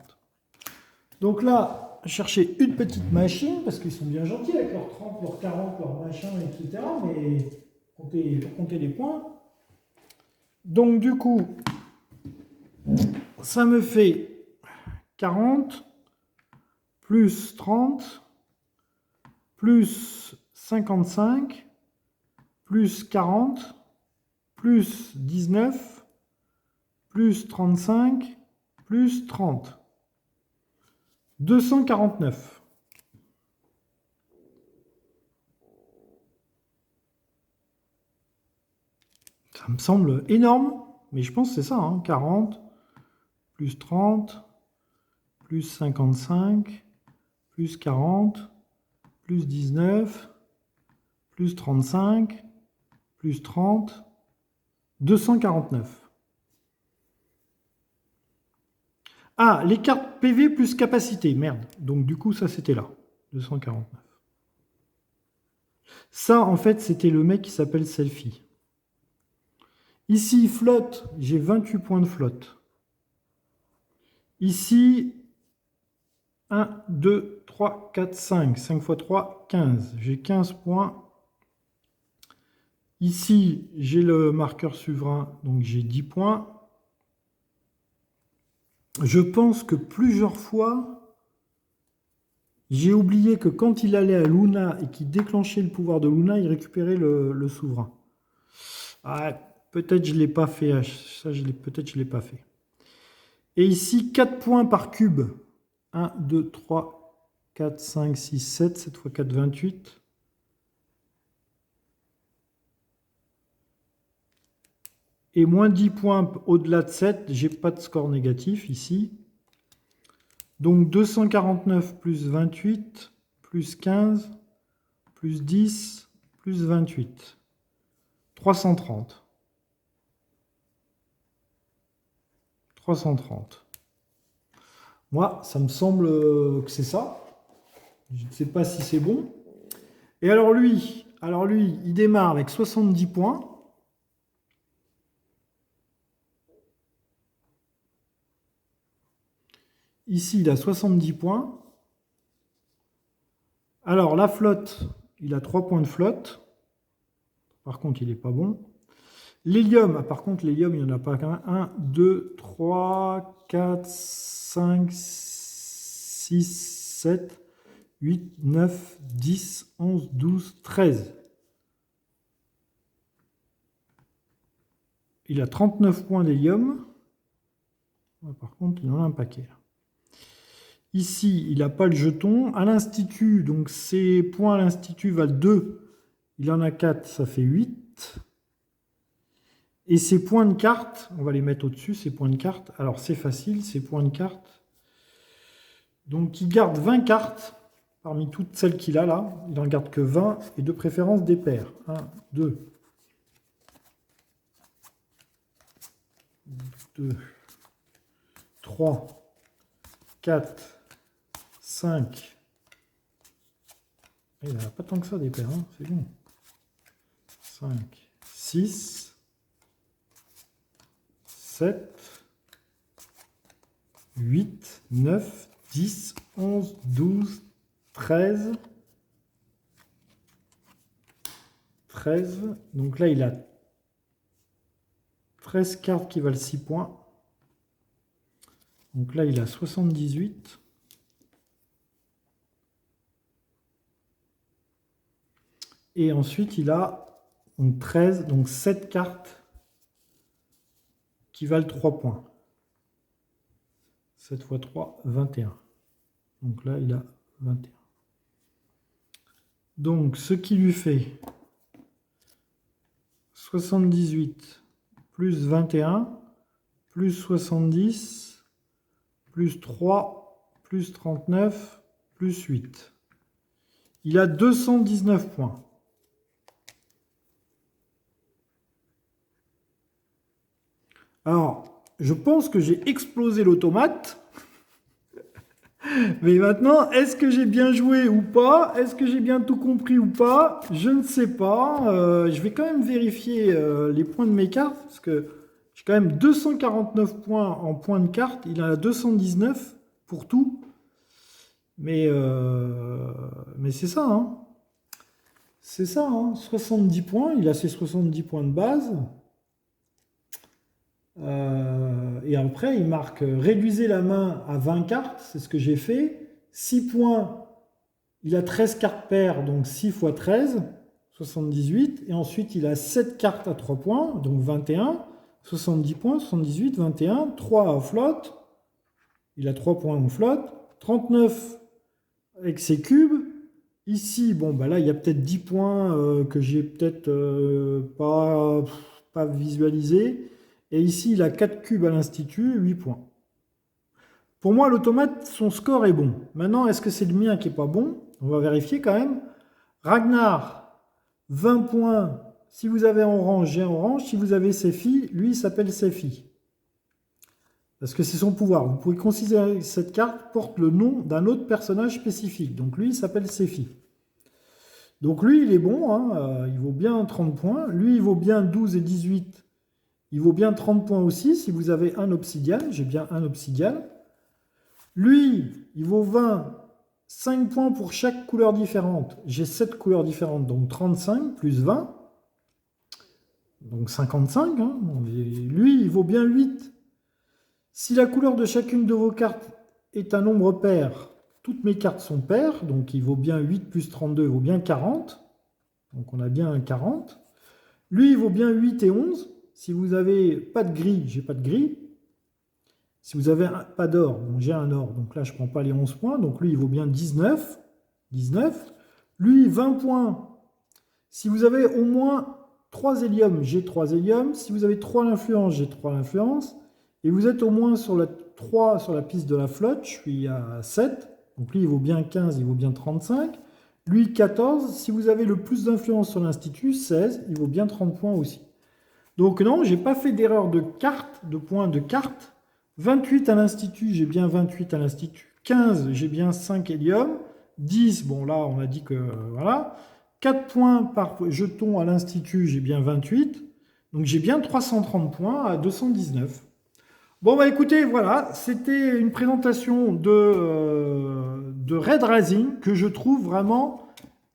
Donc là, chercher une petite machine, parce qu'ils sont bien gentils avec leurs 30, leurs 40, leurs machins, etc. Mais comptez les points. Donc du coup, ça me fait 40, plus 30, plus 55, plus 40, plus 19, plus 35, plus 30. 249. Ça me semble énorme, mais je pense que c'est ça, hein. 40, plus 30, plus 55, plus 40, plus 19, plus 35, plus 30, 249. Ah, les cartes PV plus capacité, merde. Donc du coup, ça c'était là, 249. Ça, en fait, c'était le mec qui s'appelle Selfie. Ici, flotte, j'ai 28 points de flotte. Ici, 1, 2, 3, 4, 5. 5 x 3, 15. J'ai 15 points. Ici, j'ai le marqueur souverain, donc j'ai 10 points. Je pense que plusieurs fois, J'ai oublié que quand il allait à Luna et qu'il déclenchait le pouvoir de Luna, il récupérait le souverain. Ah, peut-être je ne l'ai pas fait. Ça, peut-être je ne l'ai pas fait. Et ici, 4 points par cube. 1, 2, 3, 4, 5, 6, 7. 7 fois 4, 28. Et moins 10 points au-delà de 7. J'ai pas de score négatif ici. Donc 249 plus 28, plus 15, plus 10, plus 28. 330. 330. Moi, ça me semble que c'est ça. Je ne sais pas si c'est bon. Et alors lui, il démarre avec 70 points. Ici, il a 70 points. Alors, la flotte, il a 3 points de flotte. Par contre, il n'est pas bon. L'hélium, par contre, l'hélium, il n'y en a pas qu'un. 1, 2, 3, 4, 5, 6, 7, 8, 9, 10, 11, 12, 13. Il a 39 points d'hélium. Par contre, il en a un paquet. Ici, il n'a pas le jeton. À l'Institut, donc ses points à l'Institut valent 2. Il en a 4, ça fait 8. Et ses points de carte, on va les mettre au-dessus, ses points de carte. Alors, c'est facile, ses points de carte. Donc, il garde 20 cartes parmi toutes celles qu'il a là. Il n'en garde que 20 et de préférence des paires. 1, 2, 3, 4, 5. Il n'y en a pas tant que ça des paires, hein, c'est bon. 5, 6, 7, 8, 9, 10, 11, 12, 13. 13. Donc là, il a 13 cartes qui valent 6 points. Donc là, il a 78. Et ensuite, il a donc 13, donc 7 cartes qui valent 3 points. 7 fois 3, 21. Donc là, il a 21. Donc, ce qui lui fait 78 plus 21 plus 70 plus 3 plus 39 plus 8. Il a 219 points. Alors, je pense que j'ai explosé l'automate. Mais maintenant, est-ce que j'ai bien joué ou pas? Est-ce que j'ai bien tout compris ou pas? Je ne sais pas. Je vais quand même vérifier les points de mes cartes. Parce que j'ai quand même 249 points en points de carte. Il en a 219 pour tout. Mais c'est ça. Hein. C'est ça. Hein. 70 points. Il a ses 70 points de base. Et après, il marque réduisez la main à 20 cartes, c'est ce que j'ai fait. 6 points, il a 13 cartes paires, donc 6 fois 13, 78. Et ensuite, il a 7 cartes à 3 points, donc 21, 70 points, 78, 21, 3 en flotte. Il a 3 points en flotte, 39 avec ses cubes. Ici, bon, bah là, il y a peut-être 10 points que j'ai peut-être pas visualisé. Et ici, il a 4 cubes à l'Institut, 8 points. Pour moi, l'automate, son score est bon. Maintenant, est-ce que c'est le mien qui n'est pas bon? On va vérifier quand même. Ragnar, 20 points. Si vous avez orange, j'ai orange. Si vous avez Sephi, lui, il s'appelle Sephi. Parce que c'est son pouvoir. Vous pouvez considérer que cette carte porte le nom d'un autre personnage spécifique. Donc lui, il s'appelle Sephi. Donc lui, il est bon. Hein, il vaut bien 30 points. Lui, il vaut bien 12 et 18. Il vaut bien 30 points aussi si vous avez un obsidian. J'ai bien un obsidian. Lui, il vaut 20. 5 points pour chaque couleur différente. J'ai 7 couleurs différentes, donc 35 plus 20. Donc 55. Hein. Lui, il vaut bien 8. Si la couleur de chacune de vos cartes est un nombre pair, toutes mes cartes sont paires, donc il vaut bien 8 plus 32, il vaut bien 40. Donc on a bien un 40. Lui, il vaut bien 8 et 11. Si vous n'avez pas de gris, j'ai pas de gris. Si vous avez pas d'or, bon, j'ai un or, donc là je ne prends pas les 11 points. Donc lui, il vaut bien 19. 19. Lui, 20 points. Si vous avez au moins 3 héliums, j'ai 3 héliums. Si vous avez 3 l'influence, j'ai 3 l'influence. Et vous êtes au moins sur la 3 sur la piste de la flotte, je suis à 7. Donc lui, il vaut bien 15, il vaut bien 35. Lui, 14. Si vous avez le plus d'influence sur l'Institut, 16, il vaut bien 30 points aussi. Donc non, j'ai pas fait d'erreur de carte, de points de carte. 28 à l'Institut, j'ai bien 28 à l'Institut. 15, j'ai bien 5 hélium. 10, bon là, on a dit que voilà. 4 points par jeton à l'Institut, j'ai bien 28. Donc j'ai bien 330 points à 219. Bon, bah écoutez, voilà, c'était une présentation de Red Rising que je trouve vraiment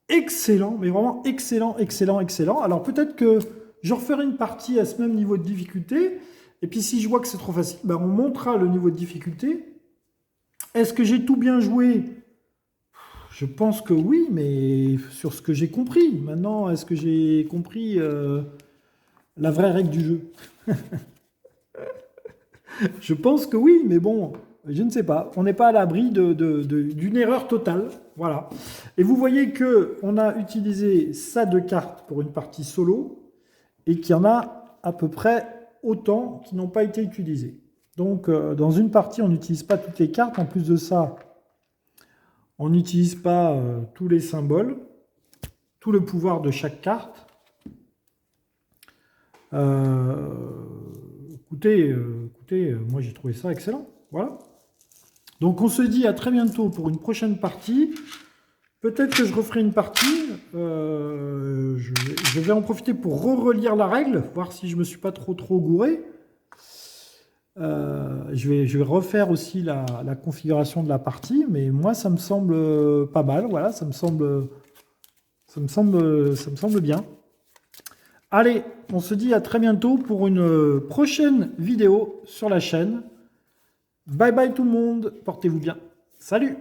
excellent, mais vraiment excellent, excellent, excellent. Alors peut-être que je referai une partie à ce même niveau de difficulté, et puis si je vois que c'est trop facile, bah on montera le niveau de difficulté. Est-ce que j'ai tout bien joué? Je pense que oui, mais sur ce que j'ai compris. Maintenant, est-ce que j'ai compris la vraie règle du jeu? Je pense que oui, mais bon, je ne sais pas. On n'est pas à l'abri d'une erreur totale. Voilà. Et vous voyez qu'on a utilisé ça de cartes pour une partie solo et qu'il y en a à peu près autant qui n'ont pas été utilisées. Donc, dans une partie, on n'utilise pas toutes les cartes. En plus de ça, on n'utilise pas tous les symboles, tout le pouvoir de chaque carte. Écoutez, moi j'ai trouvé ça excellent. Voilà. Donc on se dit à très bientôt pour une prochaine partie. Peut-être que je referai une partie. Je vais en profiter pour relire la règle, voir si je ne me suis pas trop gouré. Je vais refaire aussi la configuration de la partie, mais moi ça me semble pas mal. Voilà, ça me semble bien. Allez, on se dit à très bientôt pour une prochaine vidéo sur la chaîne. Bye bye tout le monde, portez-vous bien. Salut!